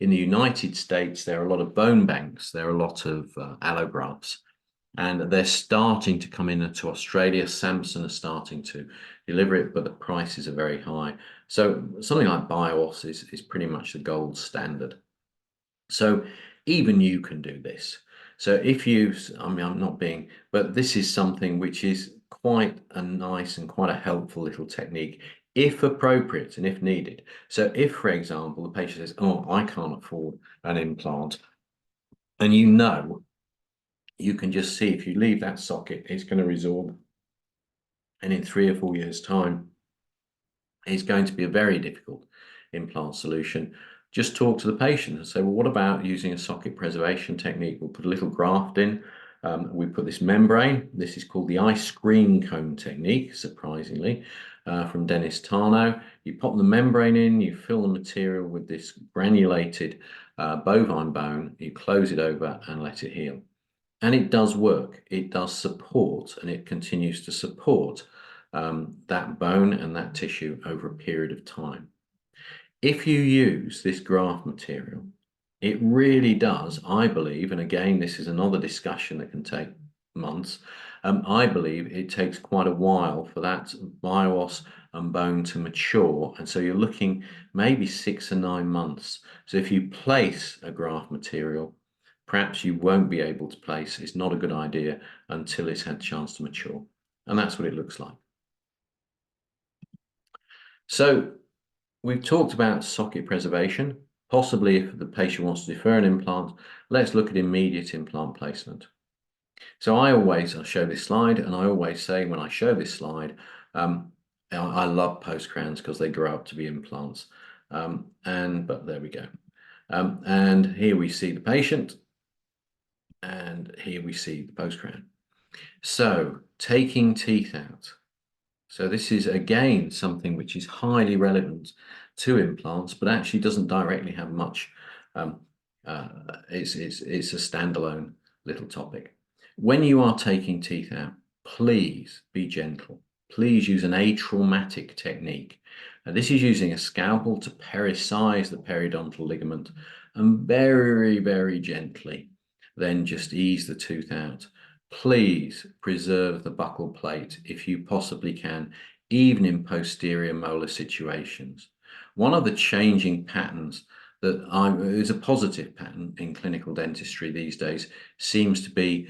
In the United States, there are a lot of bone banks, there are a lot of allografts, and they're starting to come into Australia. Samson are starting to deliver it, but the prices are very high. So something like BioOS is pretty much the gold standard. So even you can do this. So if you, I mean, I'm not being, but this is something which is quite a nice and quite a helpful little technique, if appropriate and if needed. So if, for example, the patient says, oh, I can't afford an implant, and you know, you can just see if you leave that socket, it's going to resorb. And in 3 or 4 years' time, it's going to be a very difficult implant solution. Just talk to the patient and say, well, what about using a socket preservation technique? We'll put a little graft in. We put this membrane. This is called the ice cream cone technique, surprisingly, from Dennis Tarnow. You pop the membrane in, you fill the material with this granulated bovine bone, you close it over and let it heal. And it does work. It does support, and it continues to support that bone and that tissue over a period of time. If you use this graft material, it really does, I believe, and again, this is another discussion that can take months, I believe it takes quite a while for that BioOS and bone to mature. And so you're looking maybe 6 or 9 months. So if you place a graft material, perhaps you won't be able to place. It's not a good idea until it's had a chance to mature. And that's what it looks like. So we've talked about socket preservation. Possibly if the patient wants to defer an implant, let's look at immediate implant placement. So I'll show this slide, and I always say when I show this slide, I love post crowns because they grow up to be implants. But there we go. And here we see the patient, and here we see the post crown. So taking teeth out. So this is again something which is highly relevant to implants, but actually doesn't directly have much. It's a standalone little topic. When you are taking teeth out, please be gentle. Please use an atraumatic technique. Now, this is using a scalpel to pericise the periodontal ligament and very, very gently then just ease the tooth out. Please preserve the buccal plate if you possibly can, even in posterior molar situations. One of the changing patterns that is a positive pattern in clinical dentistry these days seems to be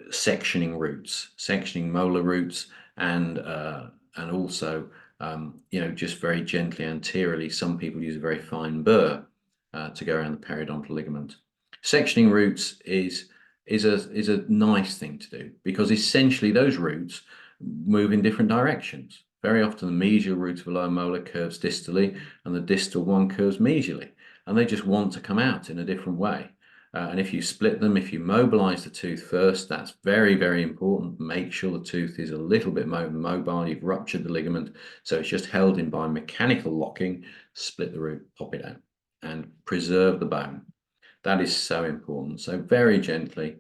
sectioning roots, sectioning molar roots, and also just very gently anteriorly. Some people use a very fine burr to go around the periodontal ligament. Sectioning roots is a nice thing to do because essentially those roots move in different directions. Very often the mesial root of a lower molar curves distally and the distal one curves mesially, and they just want to come out in a different way. And if you split them, if you mobilize the tooth first, that's very, very important. Make sure the tooth is a little bit mobile. You've ruptured the ligament, so it's just held in by mechanical locking. Split the root, pop it out, and preserve the bone. That is so important. So very gently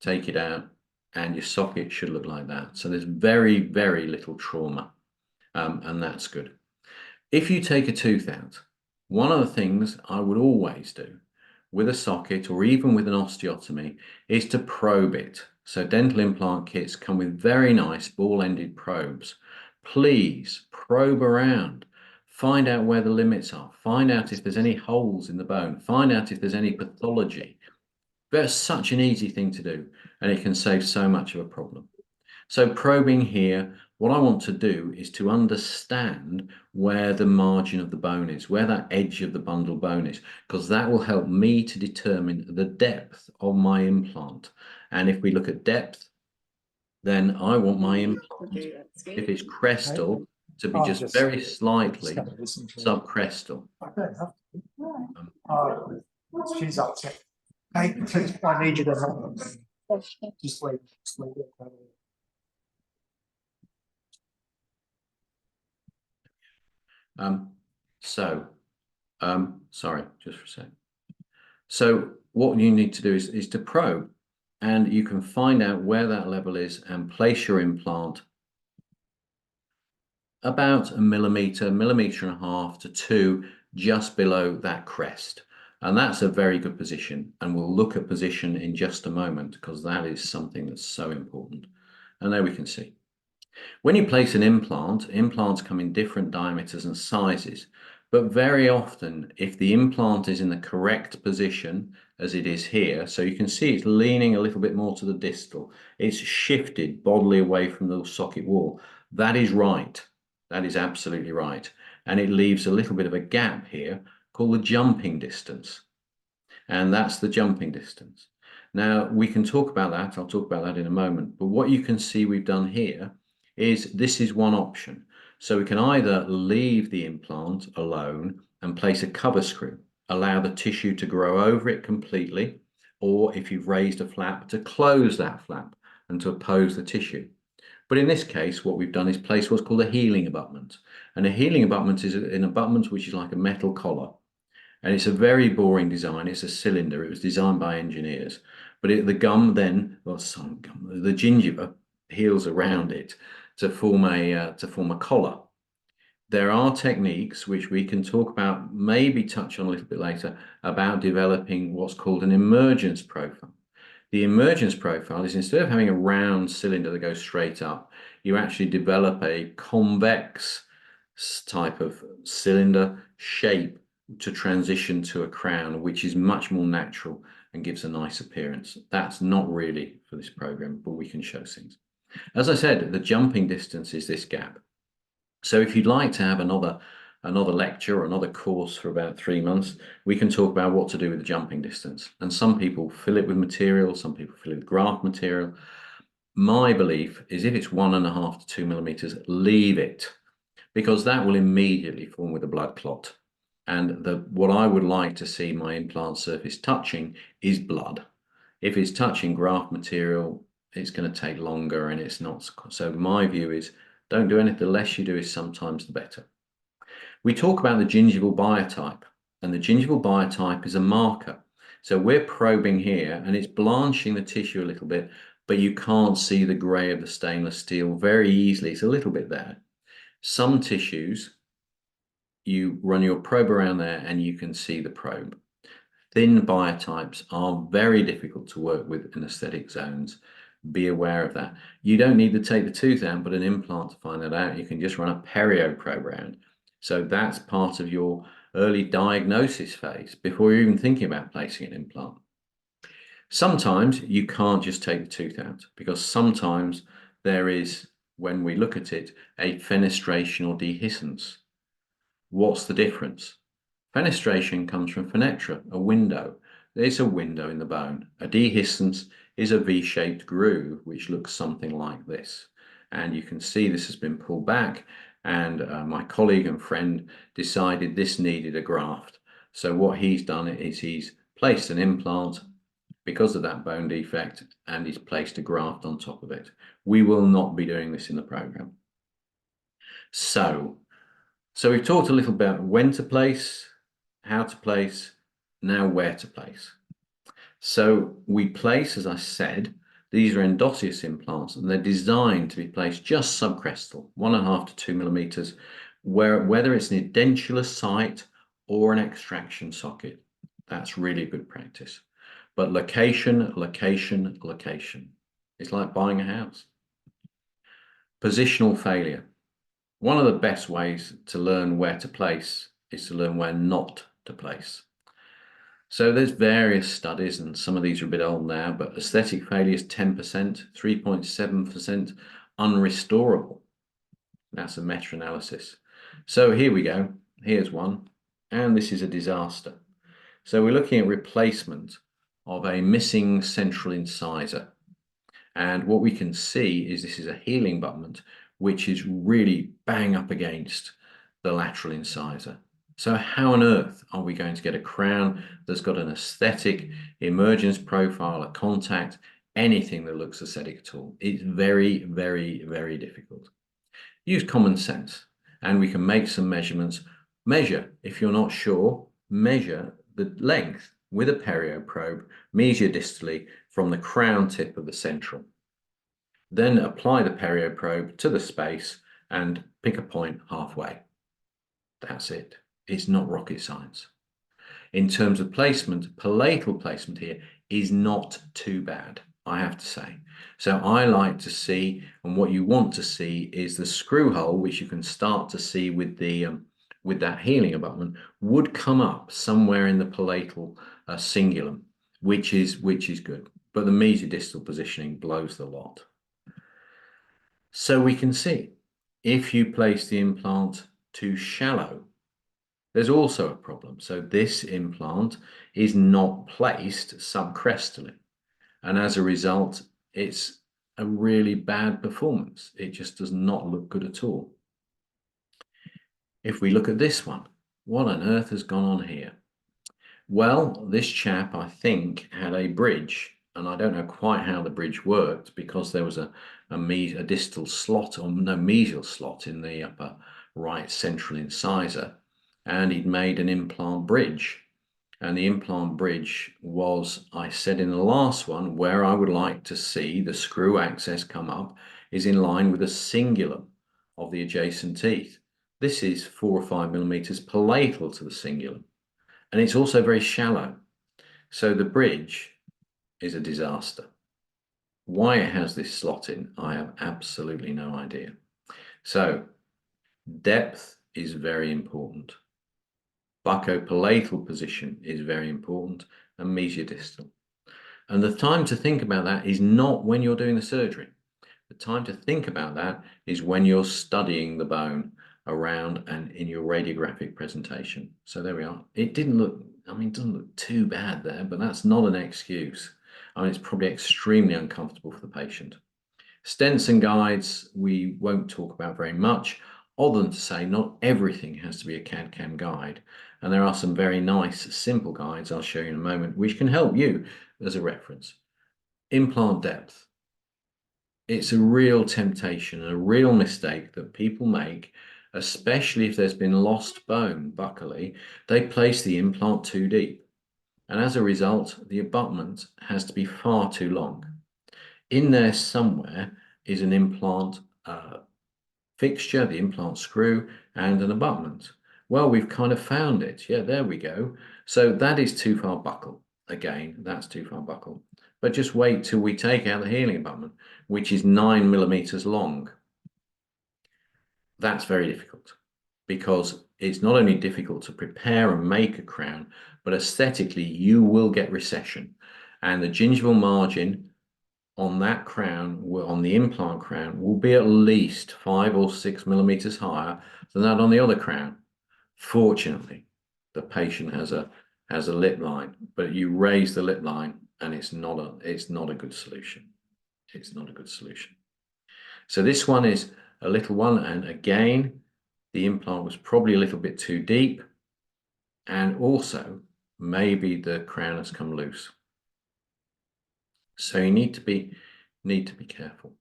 take it out, and your socket should look like that. So there's very, very little trauma, and that's good. If you take a tooth out, one of the things I would always do with a socket or even with an osteotomy is to probe it. So dental implant kits come with very nice ball-ended probes. Please probe around. Find out where the limits are. Find out if there's any holes in the bone. Find out if there's any pathology. That's such an easy thing to do, and it can save so much of a problem. So probing here, what I want to do is to understand where the margin of the bone is, where that edge of the bundle bone is, because that will help me to determine the depth of my implant. And if we look at depth, then I want my implant, if it's crestal, to be just very slightly subcrestal. She's upset. Hey, please, I need you to help. Just wait. Sorry, just for a second. So what you need to do is to probe, and you can find out where that level is and place your implant about a millimetre and a half to 2 just below that crest. And that's a very good position. And we'll look at position in just a moment because that is something that's so important. And there we can see. When you place an implant, implants come in different diameters and sizes. But very often, if the implant is in the correct position, as it is here, so you can see it's leaning a little bit more to the distal. It's shifted bodily away from the socket wall. That is right. That is absolutely right. And it leaves a little bit of a gap here called the jumping distance. And that's the jumping distance. Now, we can talk about that. I'll talk about that in a moment. But what you can see we've done here is this is one option. So we can either leave the implant alone and place a cover screw, allow the tissue to grow over it completely, or if you've raised a flap, to close that flap and to oppose the tissue. But in this case, what we've done is place what's called a healing abutment. And a healing abutment is an abutment which is like a metal collar. And it's a very boring design. It's a cylinder. It was designed by engineers. But the gum then, well, some gum, the gingiva heals around it to form a collar. There are techniques which we can talk about, maybe touch on a little bit later, about developing what's called an emergence profile. The emergence profile is, instead of having a round cylinder that goes straight up, you actually develop a convex type of cylinder shape to transition to a crown, which is much more natural and gives a nice appearance. That's not really for this program, but we can show things. As I said, the jumping distance is this gap. So if you'd like to have another another lecture or another course for about 3 months, we can talk about what to do with the jumping distance. And some people fill it with material, some people fill it with graft material. My belief is if it's 1.5 to 2 millimeters, leave it, because that will immediately form with a blood clot. And what I would like to see my implant surface touching is blood. If it's touching graft material, it's going to take longer, and it's not. So my view is don't do anything. The less you do is sometimes the better. We talk about the gingival biotype, and the gingival biotype is a marker. So we're probing here, and it's blanching the tissue a little bit, but you can't see the grey of the stainless steel very easily. It's a little bit there. Some tissues, you run your probe around there and you can see the probe. Thin biotypes are very difficult to work with in aesthetic zones. Be aware of that. You don't need to take the tooth out and put an implant to find that out. You can just run a perio probe around. So that's part of your early diagnosis phase before you're even thinking about placing an implant. Sometimes you can't just take the tooth out, because sometimes there is, when we look at it, a fenestration or dehiscence. What's the difference? Fenestration comes from fenetra, a window. There's a window in the bone. A dehiscence is a V-shaped groove which looks something like this. And you can see this has been pulled back, and my colleague and friend decided this needed a graft. So what he's done is he's placed an implant because of that bone defect, and he's placed a graft on top of it. We will not be doing this in the program. So we've talked a little about when to place, how to place, now where to place. So we place, as I said, these are endosseous implants, and they're designed to be placed just subcrestal, 1.5 to 2 millimeters, whether it's an edentulous site or an extraction socket. That's really good practice. But location, location, location. It's like buying a house. Positional failure. One of the best ways to learn where to place is to learn where not to place. So there's various studies, and some of these are a bit old now, but aesthetic failure is 10%, 3.7% unrestorable. That's a meta-analysis. So here we go. Here's one, and this is a disaster. So we're looking at replacement of a missing central incisor. And what we can see is this is a healing abutment, which is really bang up against the lateral incisor. So how on earth are we going to get a crown that's got an aesthetic emergence profile, a contact, anything that looks aesthetic at all? It's very, very, very difficult. Use common sense, and we can make some measurements. Measure, if you're not sure, measure the length with a perio probe mesiodistally from the crown tip of the central. Then apply the perio probe to the space and pick a point halfway. That's it. It's not rocket science. In terms of placement, palatal placement here is not too bad, I have to say. So I like to see, and what you want to see is the screw hole, which you can start to see with the with that healing abutment, would come up somewhere in the palatal cingulum, which is good. But the mesiodistal positioning blows the lot. So we can see if you place the implant too shallow, there's also a problem. So this implant is not placed subcrestally, and as a result, it's a really bad performance. It just does not look good at all. If we look at this one, what on earth has gone on here? Well, this chap, I think, had a bridge, and I don't know quite how the bridge worked, because there was a distal slot, or no, mesial slot in the upper right central incisor, and he'd made an implant bridge. And the implant bridge was, I said in the last one, where I would like to see the screw access come up is in line with the cingulum of the adjacent teeth. This is 4 or 5 millimeters palatal to the cingulum, and it's also very shallow. So the bridge is a disaster. Why it has this slot in, I have absolutely no idea. So depth is very important. Buccopalatal position is very important, and mesiodistal. And the time to think about that is not when you're doing the surgery. The time to think about that is when you're studying the bone around and in your radiographic presentation. So there we are. It didn't look, I mean, it doesn't look too bad there, but that's not an excuse. I mean, it's probably extremely uncomfortable for the patient. Stents and guides, we won't talk about very much, other than to say not everything has to be a CAD/CAM guide. And there are some very nice, simple guides I'll show you in a moment, which can help you as a reference. Implant depth. It's a real temptation and a real mistake that people make, especially if there's been lost bone buccally. They place the implant too deep. And as a result, the abutment has to be far too long. In there somewhere is an implant fixture, the implant screw, and an abutment. Well, we've kind of found it. Yeah, there we go. So that is too far buccal. Again, that's too far buccal. But just wait till we take out the healing abutment, which is 9 millimeters long. That's very difficult because it's not only difficult to prepare and make a crown, but aesthetically you will get recession. And the gingival margin on that crown, on the implant crown, will be at least 5 or 6 millimeters higher than that on the other crown. Fortunately, the patient has a lip line, but you raise the lip line and it's not a good solution. It's not a good solution. So this one is a little one, and again, the implant was probably a little bit too deep, and also maybe the crown has come loose. So you need to be careful.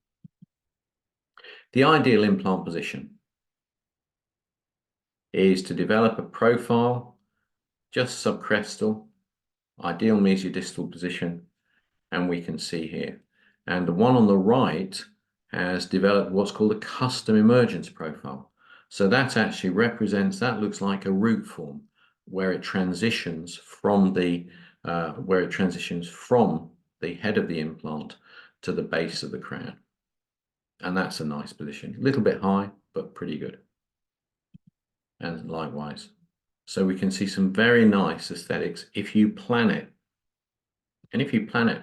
The ideal implant position is to develop a profile just subcrestal, ideal mesiodistal position, and we can see here. And the one on the right has developed what's called a custom emergence profile. So that actually represents, that looks like a root form where it transitions from the head of the implant to the base of the crown. And that's a nice position. A little bit high, but pretty good. And likewise. So we can see some very nice aesthetics if you plan it. And if you plan it,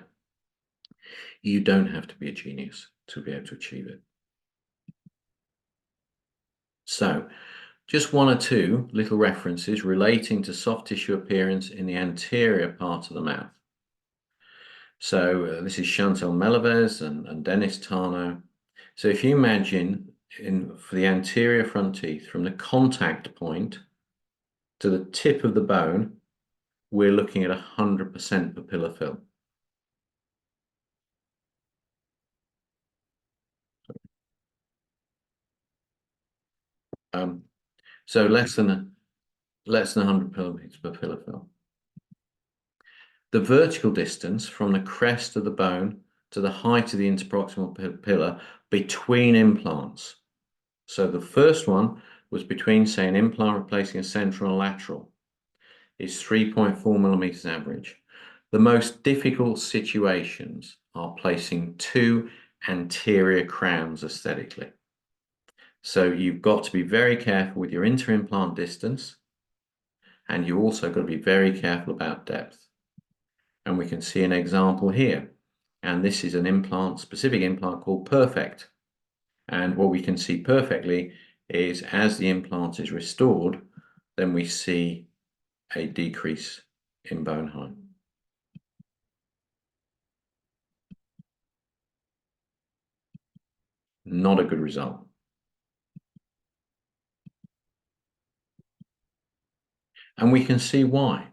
you don't have to be a genius to be able to achieve it. So just one or two little references relating to soft tissue appearance in the anterior part of the mouth. So this is Chantal Melaves and Dennis Tarnow. So if you imagine for the anterior front teeth, from the contact point to the tip of the bone, we're looking at 100% papilla fill. So less than 100 millimeters papilla fill. The vertical distance from the crest of the bone to the height of the interproximal papilla between implants. So the first one was between, say, an implant replacing a central and a lateral, is 3.4 millimeters average. The most difficult situations are placing two anterior crowns aesthetically. So you've got to be very careful with your inter-implant distance, and you also got to be very careful about depth. And we can see an example here. And this is an implant, specific implant called Perfect. And what we can see perfectly is as the implant is restored, then we see a decrease in bone height. Not a good result. And we can see why.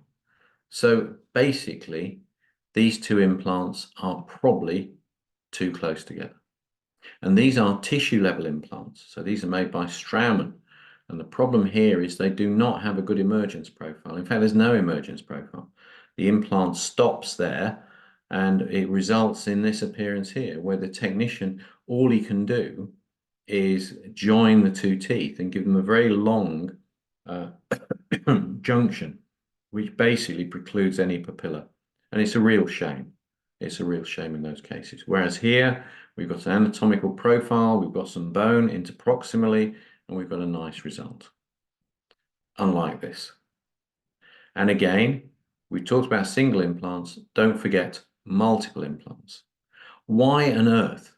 So basically, these two implants are probably too close together. And these are tissue level implants. So these are made by Straumann. And the problem here is they do not have a good emergence profile. In fact, there's no emergence profile. The implant stops there and it results in this appearance here, where the technician, all he can do is join the two teeth and give them a very long junction, which basically precludes any papilla. And it's a real shame. It's a real shame in those cases. Whereas here, we've got an anatomical profile, we've got some bone interproximally, and we've got a nice result. Unlike this. And again, we talked about single implants. Don't forget multiple implants. Why on earth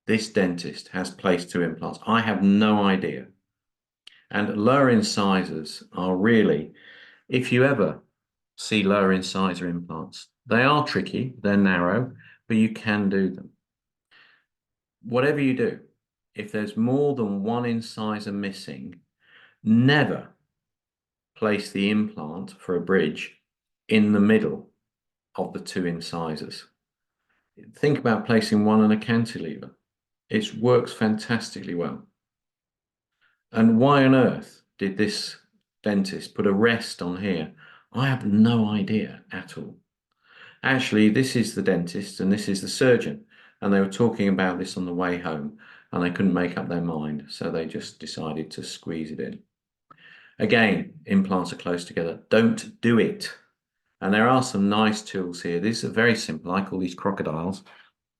this dentist has placed two implants? I have no idea. And lower incisors are really, if you ever see lower incisor implants, they are tricky, they're narrow, but you can do them. Whatever you do, if there's more than one incisor missing, never place the implant for a bridge in the middle of the two incisors. Think about placing one on a cantilever. It works fantastically well. And why on earth did this dentist put a rest on here? I have no idea at all. Actually, this is the dentist and this is the surgeon, and they were talking about this on the way home, and they couldn't make up their mind, so they just decided to squeeze it in. Again, implants are close together. Don't do it. And there are some nice tools here. These are very simple. I call these crocodiles.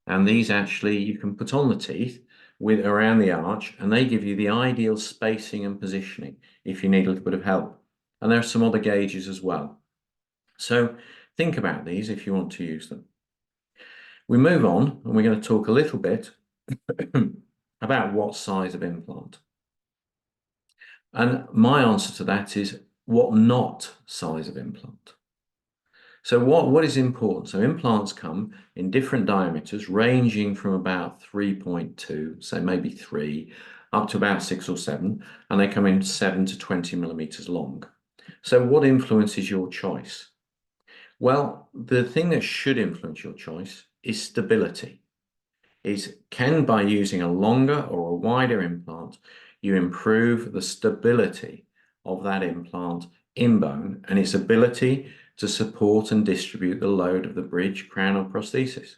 And these actually you can put on the teeth with around the arch, and they give you the ideal spacing and positioning if you need a little bit of help. And there are some other gauges as well. So think about these if you want to use them. We move on, and we're going to talk a little bit about what size of implant. And my answer to that is what not size of implant. So what is important? So implants come in different diameters, ranging from about 3.2, so maybe 3, up to about 6 or 7, and they come in 7 to 20 millimeters long. So what influences your choice? Well, the thing that should influence your choice is stability. Can by using a longer or a wider implant, you improve the stability of that implant in bone and its ability to support and distribute the load of the bridge, crown, or prosthesis.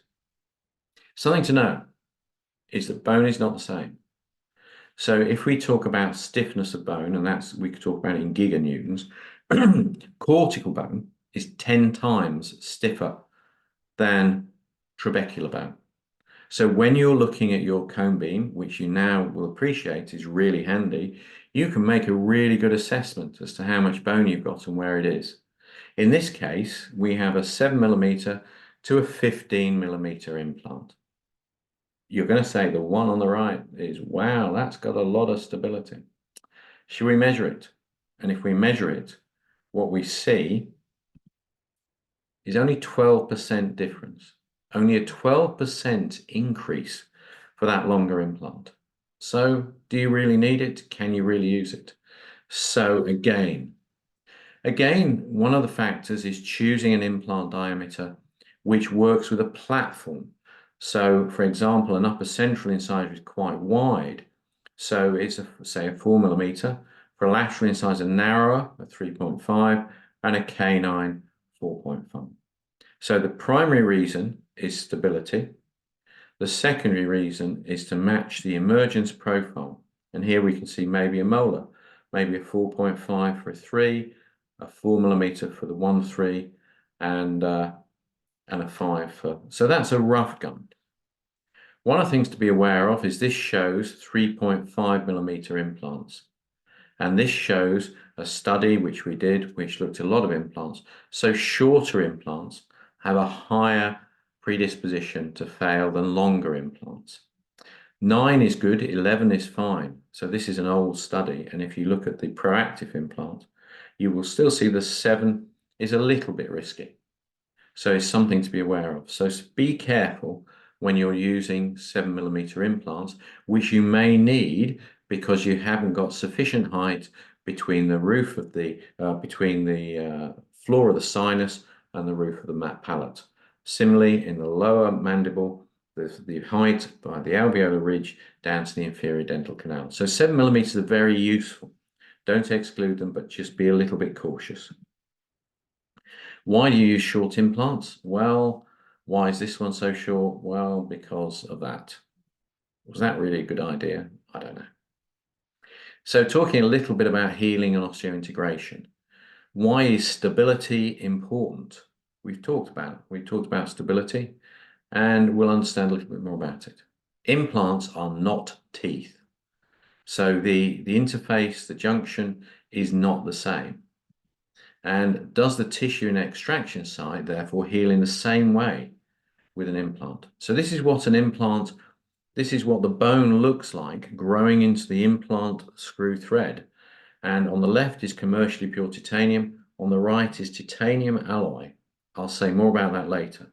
Something to know is that bone is not the same. So if we talk about stiffness of bone, and we could talk about it in giganewtons, cortical bone is 10 times stiffer than trabecular bone. So when you're looking at your cone beam, which you now will appreciate is really handy, you can make a really good assessment as to how much bone you've got and where it is. In this case, we have a 7 millimeter to a 15 millimeter implant. You're going to say the one on the right is, wow, that's got a lot of stability. Should we measure it? And if we measure it, what we see is only 12% difference, only a 12% increase for that longer implant. So do you really need it? Can you really use it? So again, one of the factors is choosing an implant diameter which works with a platform. So, for example, an upper central incisor is quite wide. So it's, say, a 4 millimeter. For a lateral incisor, narrower, a 3.5, and a canine, 4.5. So the primary reason is stability. The secondary reason is to match the emergence profile. And here we can see maybe a molar, maybe a 4.5 for a 3, a 4 millimeter for the 1-3, and a 5 for. So that's a rough guide. One of the things to be aware of is this shows 3.5 millimeter implants. And this shows a study which we did, which looked at a lot of implants. So shorter implants have a higher predisposition to fail than longer implants. 9 is good, 11 is fine. So this is an old study. And if you look at the proactive implant, you will still see the 7 is a little bit risky. So it's something to be aware of. So be careful when you're using 7 millimeter implants, which you may need because you haven't got sufficient height between the roof of the, floor of the sinus and the roof of the palate. Similarly, in the lower mandible, the height by the alveolar ridge down to the inferior dental canal. So 7 millimeters are very useful. Don't exclude them, but just be a little bit cautious. Why do you use short implants? Well, why is this one so short? Well, because of that. Was that really a good idea? I don't know. So talking a little bit about healing and osseointegration. Why is stability important? We've talked about stability, and we'll understand a little bit more about it. Implants are not teeth. So the interface, the junction is not the same. And does the tissue and extraction site therefore heal in the same way with an implant? So this is what an implant, this is what the bone looks like growing into the implant screw thread. And on the left is commercially pure titanium. On the right is titanium alloy. I'll say more about that later.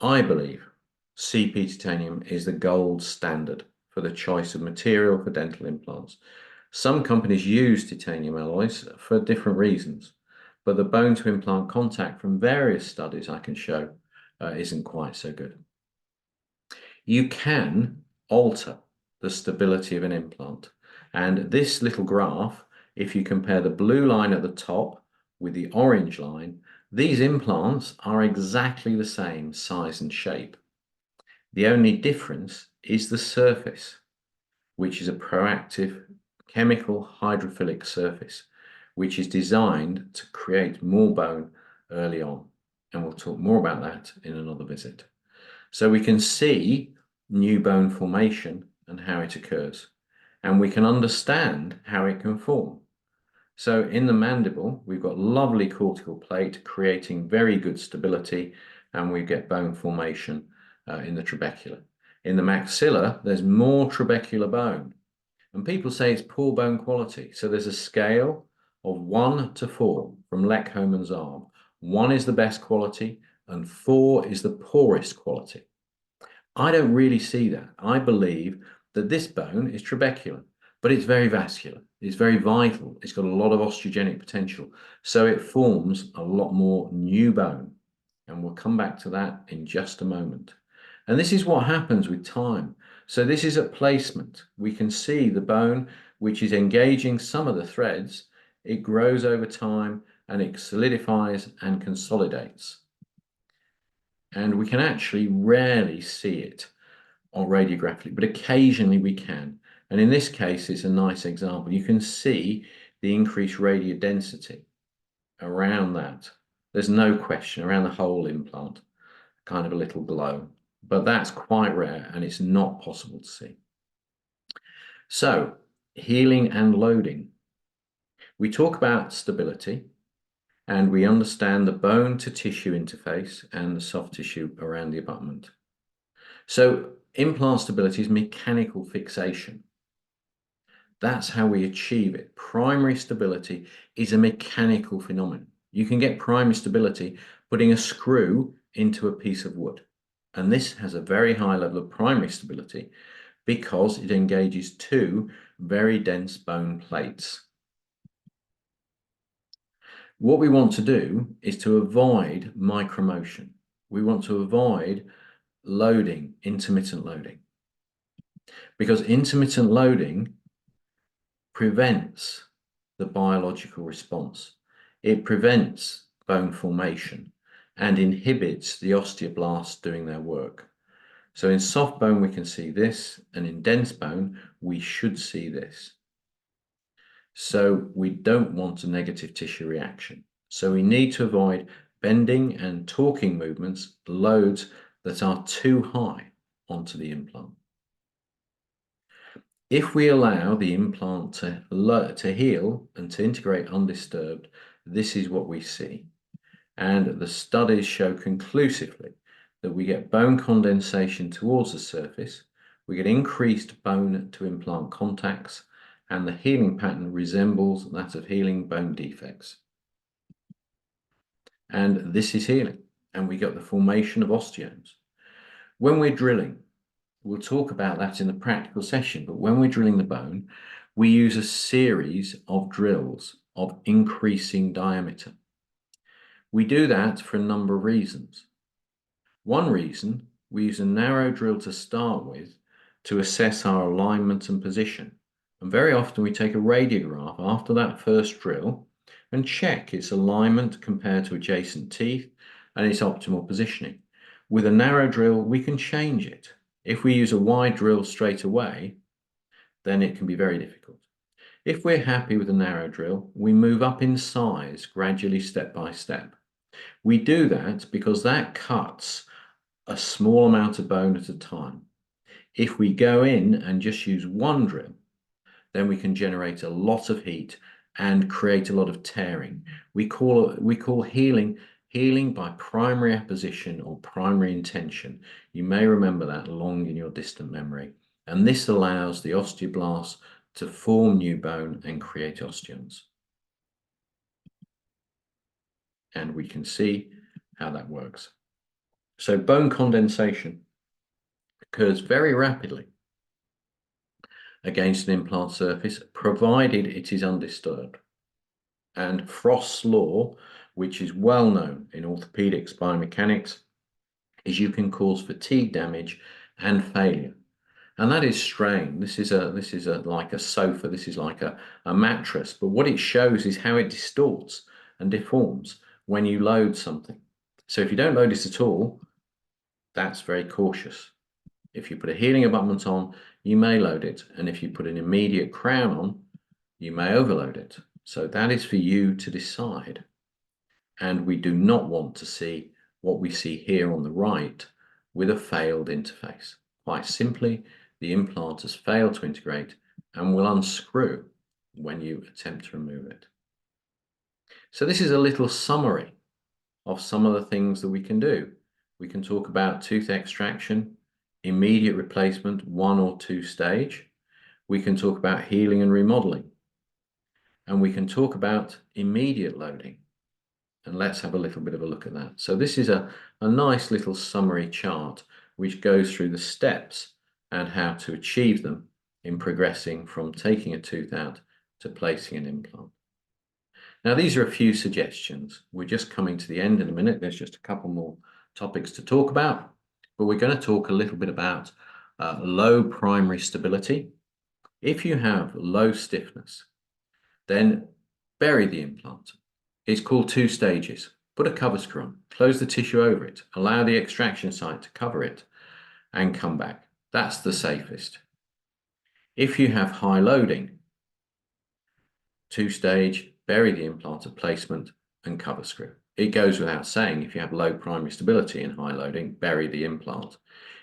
I believe CP titanium is the gold standard for the choice of material for dental implants. Some companies use titanium alloys for different reasons, but the bone to implant contact from various studies I can show isn't quite so good. You can alter the stability of an implant. And this little graph, if you compare the blue line at the top with the orange line, these implants are exactly the same size and shape. The only difference is the surface, which is a proactive chemical hydrophilic surface, which is designed to create more bone early on. And we'll talk more about that in another visit. So we can see new bone formation and how it occurs, and we can understand how it can form. So in the mandible, we've got lovely cortical plate creating very good stability, and we get bone formation in the trabecula. In the maxilla, there's more trabecular bone, and people say it's poor bone quality. So there's a scale of 1 to 4 from Lek-Hohmann's arm. 1 is the best quality, and 4 is the poorest quality. I don't really see that. I believe that this bone is trabecular, but it's very vascular. It's very vital. It's got a lot of osteogenic potential. So it forms a lot more new bone. And we'll come back to that in just a moment. And this is what happens with time. So this is at placement. We can see the bone, which is engaging some of the threads. It grows over time and it solidifies and consolidates. And we can actually rarely see it on radiographically, but occasionally we can. And in this case, it's a nice example. You can see the increased radiodensity around that. There's no question around the whole implant, kind of a little glow, but that's quite rare and it's not possible to see. So healing and loading. We talk about stability, and we understand the bone to tissue interface and the soft tissue around the abutment. So implant stability is mechanical fixation. That's how we achieve it. Primary stability is a mechanical phenomenon. You can get primary stability putting a screw into a piece of wood. And this has a very high level of primary stability because it engages 2 very dense bone plates. What we want to do is to avoid micromotion. We want to avoid loading, intermittent loading, because intermittent loading prevents the biological response. It prevents bone formation and inhibits the osteoblasts doing their work. So in soft bone, we can see this, and in dense bone, we should see this. So we don't want a negative tissue reaction. So we need to avoid bending and torquing movements, loads that are too high onto the implant. If we allow the implant to heal and to integrate undisturbed, this is what we see. And the studies show conclusively that we get bone condensation towards the surface, we get increased bone to implant contacts, and the healing pattern resembles that of healing bone defects. And this is healing, and we get the formation of osteomes. When we're drilling, we'll talk about that in the practical session, but when we're drilling the bone, we use a series of drills of increasing diameter. We do that for a number of reasons. One reason, we use a narrow drill to start with to assess our alignment and position. And very often we take a radiograph after that first drill and check its alignment compared to adjacent teeth and its optimal positioning. With a narrow drill, we can change it. If we use a wide drill straight away, then it can be very difficult. If we're happy with a narrow drill, we move up in size gradually, step by step. We do that because that cuts a small amount of bone at a time. If we go in and just use one drill, then we can generate a lot of heat and create a lot of tearing. We call healing by primary apposition or primary intention. You may remember that long in your distant memory. And this allows the osteoblasts to form new bone and create osteons. And we can see how that works. So bone condensation occurs very rapidly against an implant surface, provided it is undisturbed. And Frost's law, which is well known in orthopedics, biomechanics, is you can cause fatigue damage and failure. And that is strain. This is like a sofa. This is like a mattress. But what it shows is how it distorts and deforms when you load something. So if you don't load it at all, that's very cautious. If you put a healing abutment on, you may load it. And if you put an immediate crown on, you may overload it. So that is for you to decide. And we do not want to see what we see here on the right with a failed interface. Quite simply, the implant has failed to integrate and will unscrew when you attempt to remove it. So this is a little summary of some of the things that we can do. We can talk about tooth extraction, immediate replacement, 1 or 2 stage. We can talk about healing and remodeling. And we can talk about immediate loading. And let's have a little bit of a look at that. So this is a nice little summary chart which goes through the steps and how to achieve them in progressing from taking a tooth out to placing an implant. Now, these are a few suggestions. We're just coming to the end in a minute. There's just a couple more topics to talk about, but we're going to talk a little bit about low primary stability. If you have low stiffness, then bury the implant. It's called 2 stages. Put a cover screw on, close the tissue over it, allow the extraction site to cover it, and come back. That's the safest. If you have high loading, 2 stage, bury the implant at placement and cover screw. It goes without saying, if you have low primary stability and high loading, bury the implant.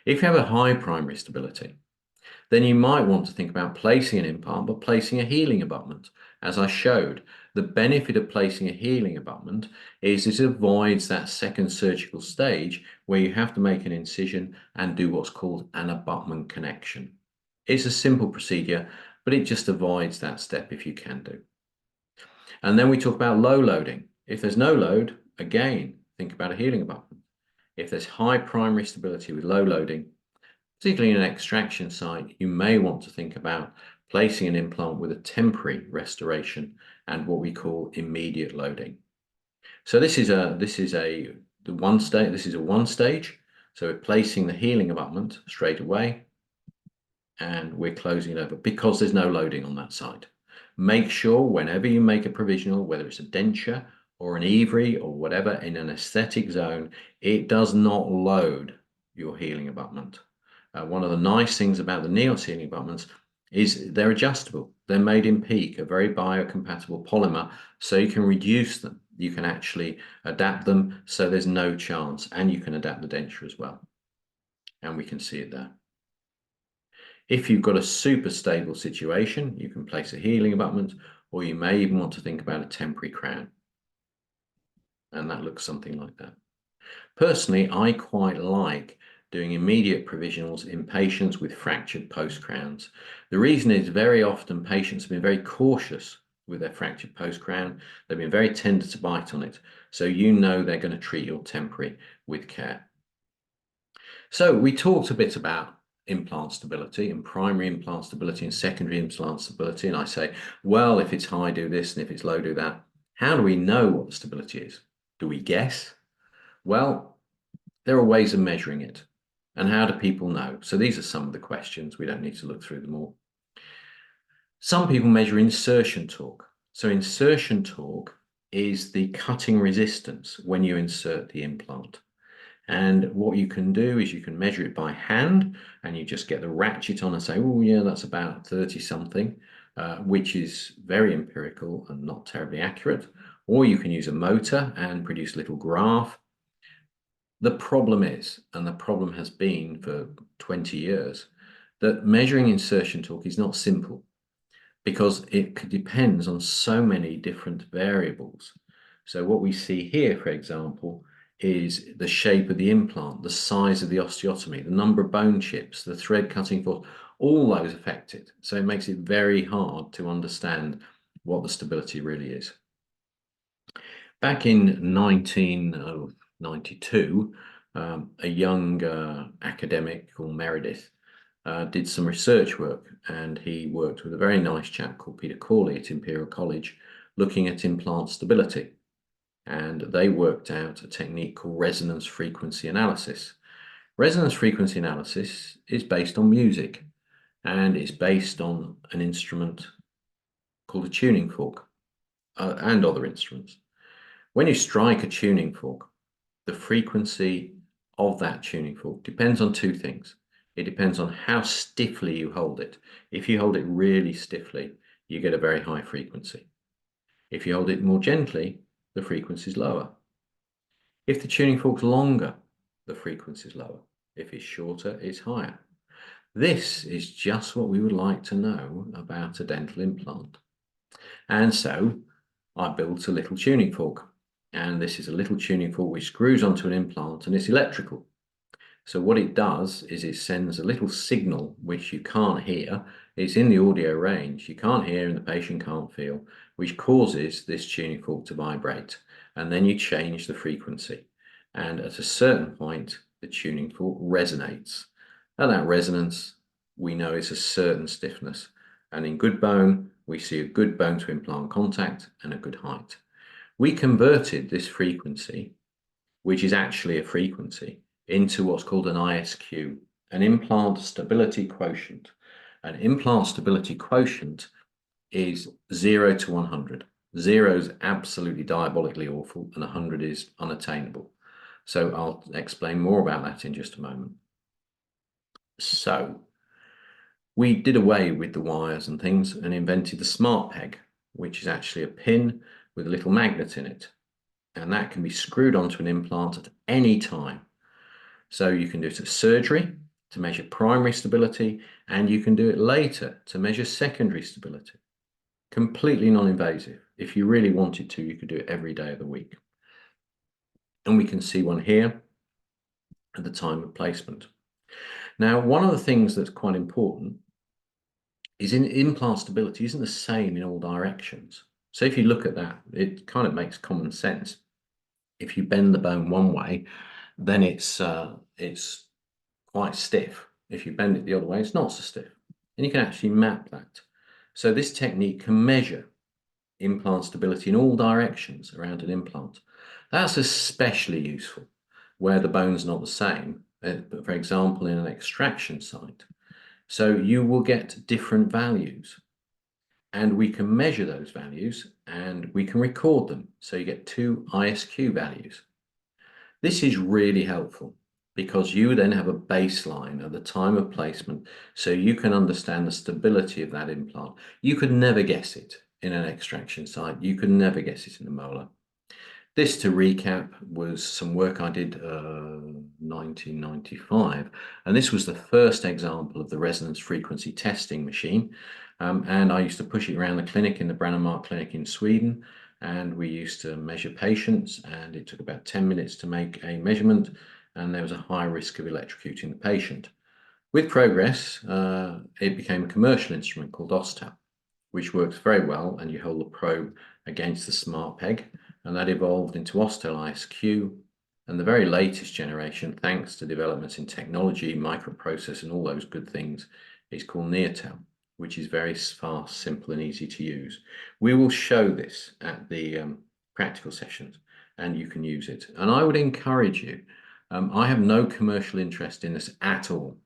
If you have a high primary stability, then you might want to think about placing an implant, but placing a healing abutment. As I showed, the benefit of placing a healing abutment is it avoids that second surgical stage where you have to make an incision and do what's called an abutment connection. It's a simple procedure, but it just avoids that step if you can do. And then we talk about low loading. If there's no load, again, think about a healing abutment. If there's high primary stability with low loading, particularly in an extraction site, you may want to think about placing an implant with a temporary restoration and what we call immediate loading. So this is a one stage. So we're placing the healing abutment straight away, and we're closing it over because there's no loading on that side. Make sure whenever you make a provisional, whether it's a denture or an EVRY or whatever in an aesthetic zone, it does not load your healing abutment. One of the nice things about the NEOS healing abutments is they're adjustable. They're made in PEEK, a very biocompatible polymer, so you can reduce them. You can actually adapt them so there's no chance, and you can adapt the denture as well. And we can see it there. If you've got a super stable situation, you can place a healing abutment, or you may even want to think about a temporary crown. And that looks something like that. Personally, I quite like doing immediate provisionals in patients with fractured post-crowns. The reason is very often patients have been very cautious with their fractured post-crown. They've been very tender to bite on it. So you know they're going to treat your temporary with care. So we talked a bit about implant stability and primary implant stability and secondary implant stability. And I say, well, if it's high, do this, and if it's low, do that. How do we know what the stability is? Do we guess? Well, there are ways of measuring it. And how do people know? So these are some of the questions. We don't need to look through them all. Some people measure insertion torque. So insertion torque is the cutting resistance when you insert the implant. And what you can do is you can measure it by hand, and you just get the ratchet on and say, oh yeah, that's about 30 something, which is very empirical and not terribly accurate. Or you can use a motor and produce a little graph. The problem is, and the problem has been for 20 years, that measuring insertion torque is not simple because it depends on so many different variables. So what we see here, for example, is the shape of the implant, the size of the osteotomy, the number of bone chips, the thread cutting force. all those affected. So it makes it very hard to understand what the stability really is. Back in 1992, a young academic called Meredith did some research work, and he worked with a very nice chap called Peter Corley at Imperial College looking at implant stability. And they worked out a technique called resonance frequency analysis. Resonance frequency analysis is based on music, and it's based on an instrument called a tuning fork and other instruments. When you strike a tuning fork, the frequency of that tuning fork depends on two things. It depends on how stiffly you hold it. If you hold it really stiffly, you get a very high frequency. If you hold it more gently, the frequency is lower. If the tuning fork's longer, the frequency is lower. If it's shorter, it's higher. This is just what we would like to know about a dental implant. And so I built a little tuning fork. And this is a little tuning fork which screws onto an implant, and it's electrical. So what it does is it sends a little signal which you can't hear. It's in the audio range. You can't hear and the patient can't feel, which causes this tuning fork to vibrate. And then you change the frequency. And at a certain point, the tuning fork resonates. And that resonance, we know, is a certain stiffness. And in good bone, we see a good bone to implant contact and a good height. We converted this frequency, which is actually a frequency, into what's called an ISQ, an implant stability quotient. An implant stability quotient is 0 to 100. 0 is absolutely diabolically awful, and 100 is unattainable. So I'll explain more about that in just a moment. So we did away with the wires and things and invented the smart peg, which is actually a pin with a little magnet in it. And that can be screwed onto an implant at any time. So you can do it at surgery to measure primary stability, and you can do it later to measure secondary stability. Completely non-invasive. If you really wanted to, you could do it every day of the week. And we can see one here at the time of placement. Now, one of the things that's quite important is implant stability isn't the same in all directions. So if you look at that, it kind of makes common sense. If you bend the bone one way, then it's quite stiff. If you bend it the other way, it's not so stiff. And you can actually map that. So this technique can measure implant stability in all directions around an implant. That's especially useful where the bone's not the same, but for example, in an extraction site. So you will get different values, and we can measure those values and we can record them. So you get 2 ISQ values. This is really helpful because you then have a baseline at the time of placement, so you can understand the stability of that implant. You could never guess it in an extraction site. You could never guess it in a molar. This, to recap, was some work I did 1995, and this was the first example of the resonance frequency testing machine. And I used to push it around the clinic in the Brannemark clinic in Sweden, and we used to measure patients, and it took about 10 minutes to make a measurement, and there was a high risk of electrocuting the patient. With progress, it became a commercial instrument called Ostal, which works very well, and you hold the probe against the smart peg, and that evolved into Ostal ISQ, and the very latest generation, thanks to developments in technology, microprocessor, and all those good things, is called Neotel, which is very fast, simple, and easy to use. We will show this at the practical sessions, and you can use it. And I would encourage you, I have no commercial interest in this at all,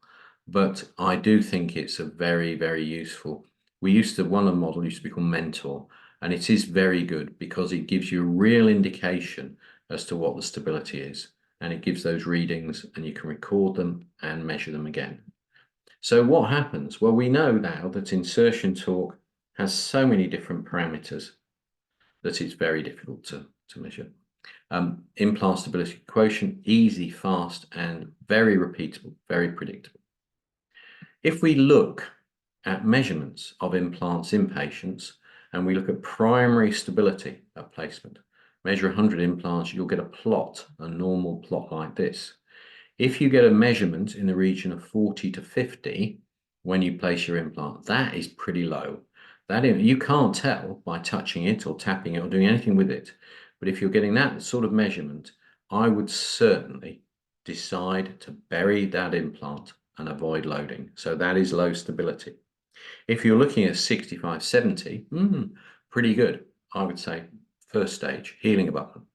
but I do think it's a very, very useful. One of the models used to be called Mentor, and it is very good because it gives you a real indication as to what the stability is, and it gives those readings, and you can record them and measure them again. So what happens? Well, we know now that insertion torque has so many different parameters that it's very difficult to measure. Implant stability quotient, easy, fast, and very repeatable, very predictable. If we look at measurements of implants in patients, and we look at primary stability at placement, measure 100 implants, you'll get a plot, a normal plot like this. If you get a measurement in the region of 40 to 50, when you place your implant. That is pretty low. You can't tell by touching it or tapping it or doing anything with it. But if you're getting that sort of measurement, I would certainly decide to bury that implant and avoid loading. So that is low stability. If you're looking at 65, 70, pretty good. I would say first stage, healing abutment.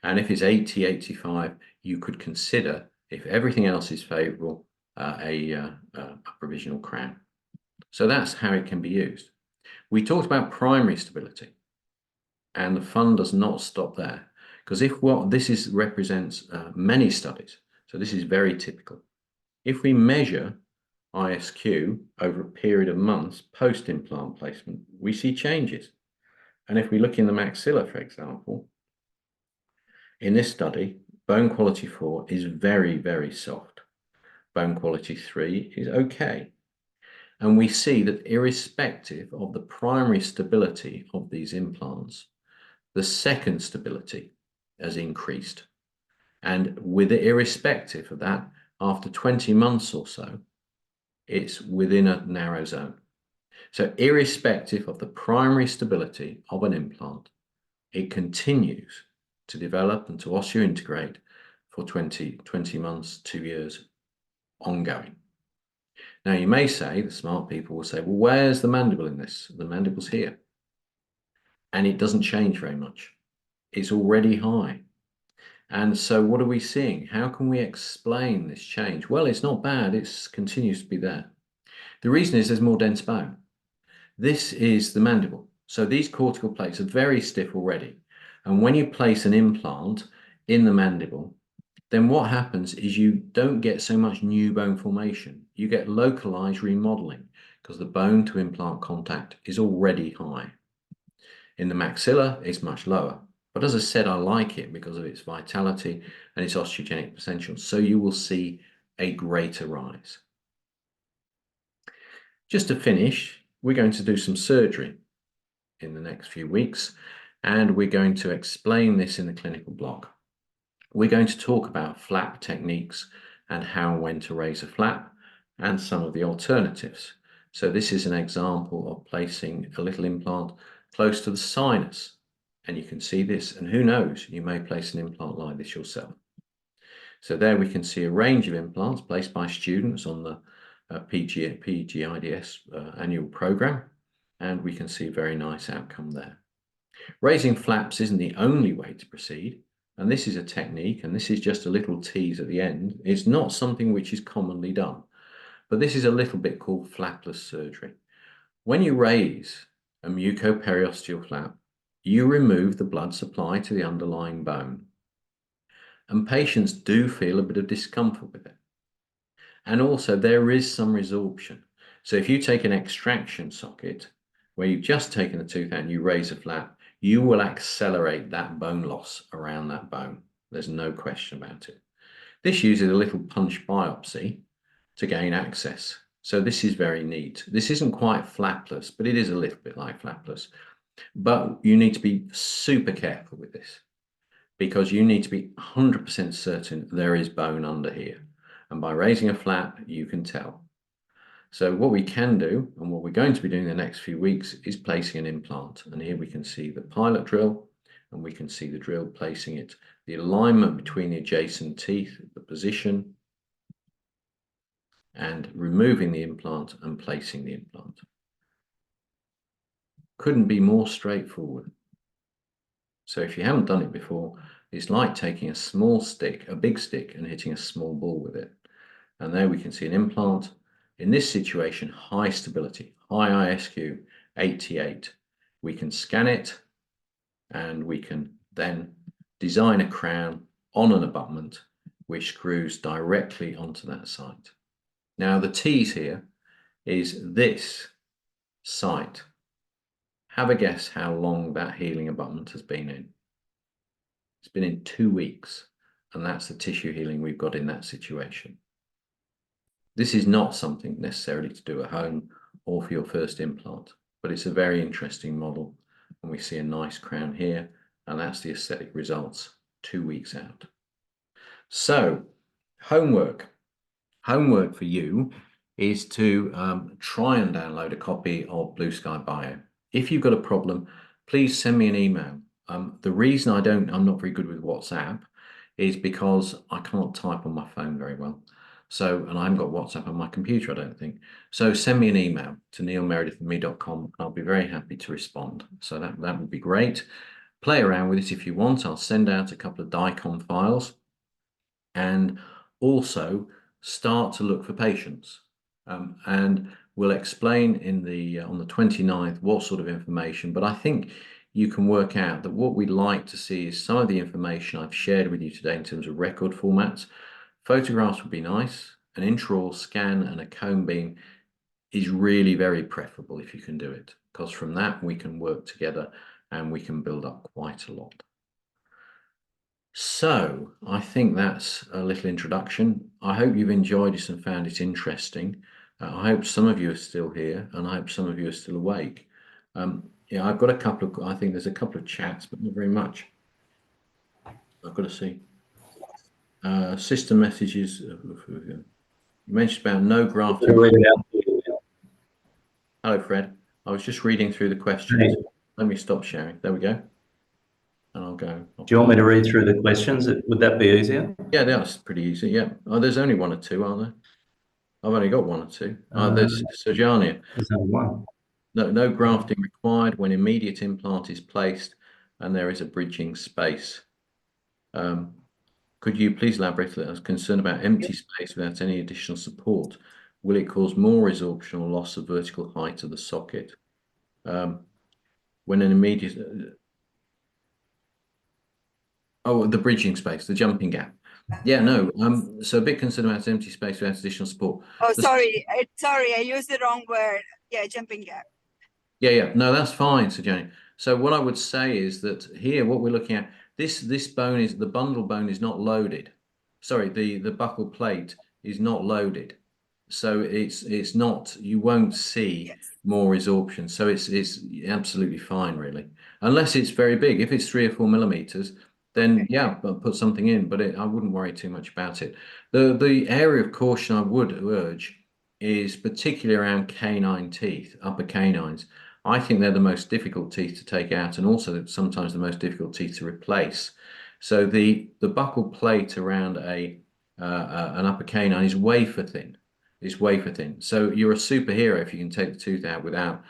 And if it's 80, 85, you could consider, if everything else is favorable, a provisional crown. So that's how it can be used. We talked about primary stability, and the fun does not stop there, because if what this is represents many studies, so this is very typical. If we measure ISQ over a period of months post-implant placement, we see changes. And if we look in the maxilla, for example, in this study, bone quality 4 is very, very soft. Bone quality 3 is okay. And we see that irrespective of the primary stability of these implants, the second stability has increased. And with it, irrespective of that, after 20 months or so, it's within a narrow zone. So irrespective of the primary stability of an implant, it continues to develop and to osseointegrate for 20 months, 2 years, ongoing. Now you may say, the smart people will say, well, where's the mandible in this? The mandible's here. And it doesn't change very much. It's already high. And so what are we seeing? How can we explain this change? Well, it's not bad. It continues to be there. The reason is there's more dense bone. This is the mandible. So these cortical plates are very stiff already. And when you place an implant in the mandible, then what happens is you don't get so much new bone formation. You get localized remodeling because the bone to implant contact is already high. In the maxilla, it's much lower. But as I said, I like it because of its vitality and its osteogenic potential. So you will see a greater rise. Just to finish, we're going to do some surgery in the next few weeks, and we're going to explain this in the clinical block. We're going to talk about flap techniques and how and when to raise a flap and some of the alternatives. So this is an example of placing a little implant close to the sinus, and you can see this, and who knows, you may place an implant like this yourself. So there we can see a range of implants placed by students on the PGIDS annual program, and we can see a very nice outcome there. Raising flaps isn't the only way to proceed, and this is a technique, and this is just a little tease at the end. It's not something which is commonly done, but this is a little bit called flapless surgery. When you raise a mucoperiosteal flap, you remove the blood supply to the underlying bone, and patients do feel a bit of discomfort with it. And also there is some resorption. So if you take an extraction socket where you've just taken a tooth out and you raise a flap, you will accelerate that bone loss around that bone. There's no question about it. This uses a little punch biopsy to gain access. So this is very neat. This isn't quite flapless, but it is a little bit like flapless. But you need to be super careful with this because you need to be 100% certain there is bone under here. And by raising a flap, you can tell. So what we can do, and what we're going to be doing in the next few weeks, is placing an implant. And here we can see the pilot drill, and we can see the drill placing it, the alignment between the adjacent teeth, the position, and removing the implant and placing the implant. Couldn't be more straightforward. So if you haven't done it before, it's like taking a small stick, a big stick, and hitting a small ball with it. And there we can see an implant. In this situation, high stability, high ISQ, 88. We can scan it, and we can then design a crown on an abutment which screws directly onto that site. Now the tease here is this site. Have a guess how long that healing abutment has been in. It's been in 2 weeks, and that's the tissue healing we've got in that situation. This is not something necessarily to do at home or for your first implant, but it's a very interesting model, and we see a nice crown here, and that's the aesthetic results 2 weeks out. So homework for you is to try and download a copy of Blue Sky Bio. If you've got a problem, please send me an email. The reason I'm not very good with WhatsApp is because I can't type on my phone very well. So, and I haven't got WhatsApp on my computer, I don't think. So send me an email to neilmeredith@me.com. I'll be very happy to respond. So that would be great. Play around with it if you want. I'll send out a couple of DICOM files and also start to look for patients. And we'll explain in the on the 29th what sort of information, but I think you can work out that what we'd like to see is some of the information I've shared with you today in terms of record formats. Photographs would be nice. An intraoral scan and a cone beam is really very preferable if you can do it, because from that we can work together and we can build up quite a lot. So I think that's a little introduction. I hope you've enjoyed this and found it interesting. I hope some of you are still here and I hope some of you are still awake. Yeah, I've got a couple of, I think there's a couple of chats, but not very much. I've got to see. System messages. You mentioned about no grafting. Hello, Fred. I was just reading through the questions. Hey. Let me stop sharing. There we go. And I'll go. Do you want me to read through the questions? Would that be easier? Yeah, that's pretty easy. Yeah. Oh, there's only one or two, aren't there? I've only got one or two. There's Sojania. There's only one. No grafting required when immediate implant is placed and there is a bridging space. Could you please elaborate? I was concerned about empty space without any additional support. Will it cause more resorption or loss of vertical height of the socket? When an immediate... Oh, the bridging space, the jumping gap. Yeah, no. So a bit concerned about empty space without additional support. Oh, sorry, I used the wrong word. Yeah, jumping gap. Yeah. No, that's fine, Sir Jenny. So what I would say is that here, what we're looking at, this bone is, the bundle bone is not loaded. Sorry, the buccal plate is not loaded. So it's not, you won't see more resorption. So it's absolutely fine, really. Unless it's very big. If it's 3 or 4 millimeters, then yeah, put something in, but I wouldn't worry too much about it. The area of caution I would urge is particularly around canine teeth, upper canines. I think they're the most difficult teeth to take out and also sometimes the most difficult teeth to replace. So the buccal plate around an upper canine is wafer thin. It's wafer thin. So you're a superhero if you can take the tooth out without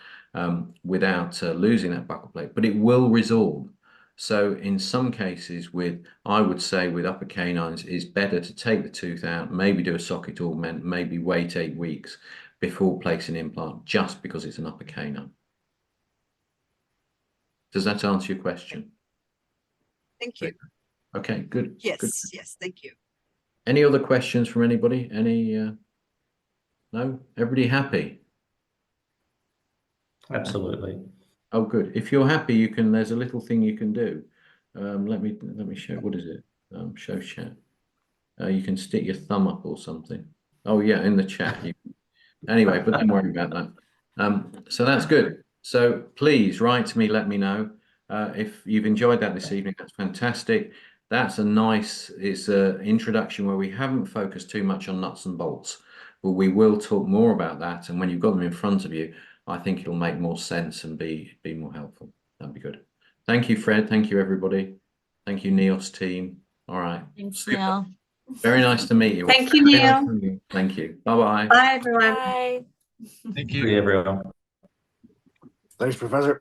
losing that buccal plate, but it will resorb. So in some cases I would say with upper canines, it's better to take the tooth out, maybe do a socket augment, maybe wait 8 weeks before placing an implant, just because it's an upper canine. Does that answer your question? Thank you. Okay, good. Yes, good. yes, thank you. Any other questions from anybody? No? Everybody happy? Absolutely. Oh, good. If you're happy, there's a little thing you can do. Let me show, what is it? Show chat. You can stick your thumb up or something. Oh yeah, in the chat. Anyway, but don't worry about that. So that's good. So please write to me, let me know. If you've enjoyed that this evening, that's fantastic. That's it's an introduction where we haven't focused too much on nuts and bolts, but we will talk more about that. And when you've got them in front of you, I think it'll make more sense and be more helpful. That'd be good. Thank you, Fred. Thank you, everybody. Thank you, Neil's team. All right. Thanks, Neil. Very nice to meet you. Thank you, Neil. Thank you. Bye-bye. Bye, everyone. Bye. Thank you, everyone. Thanks, Professor.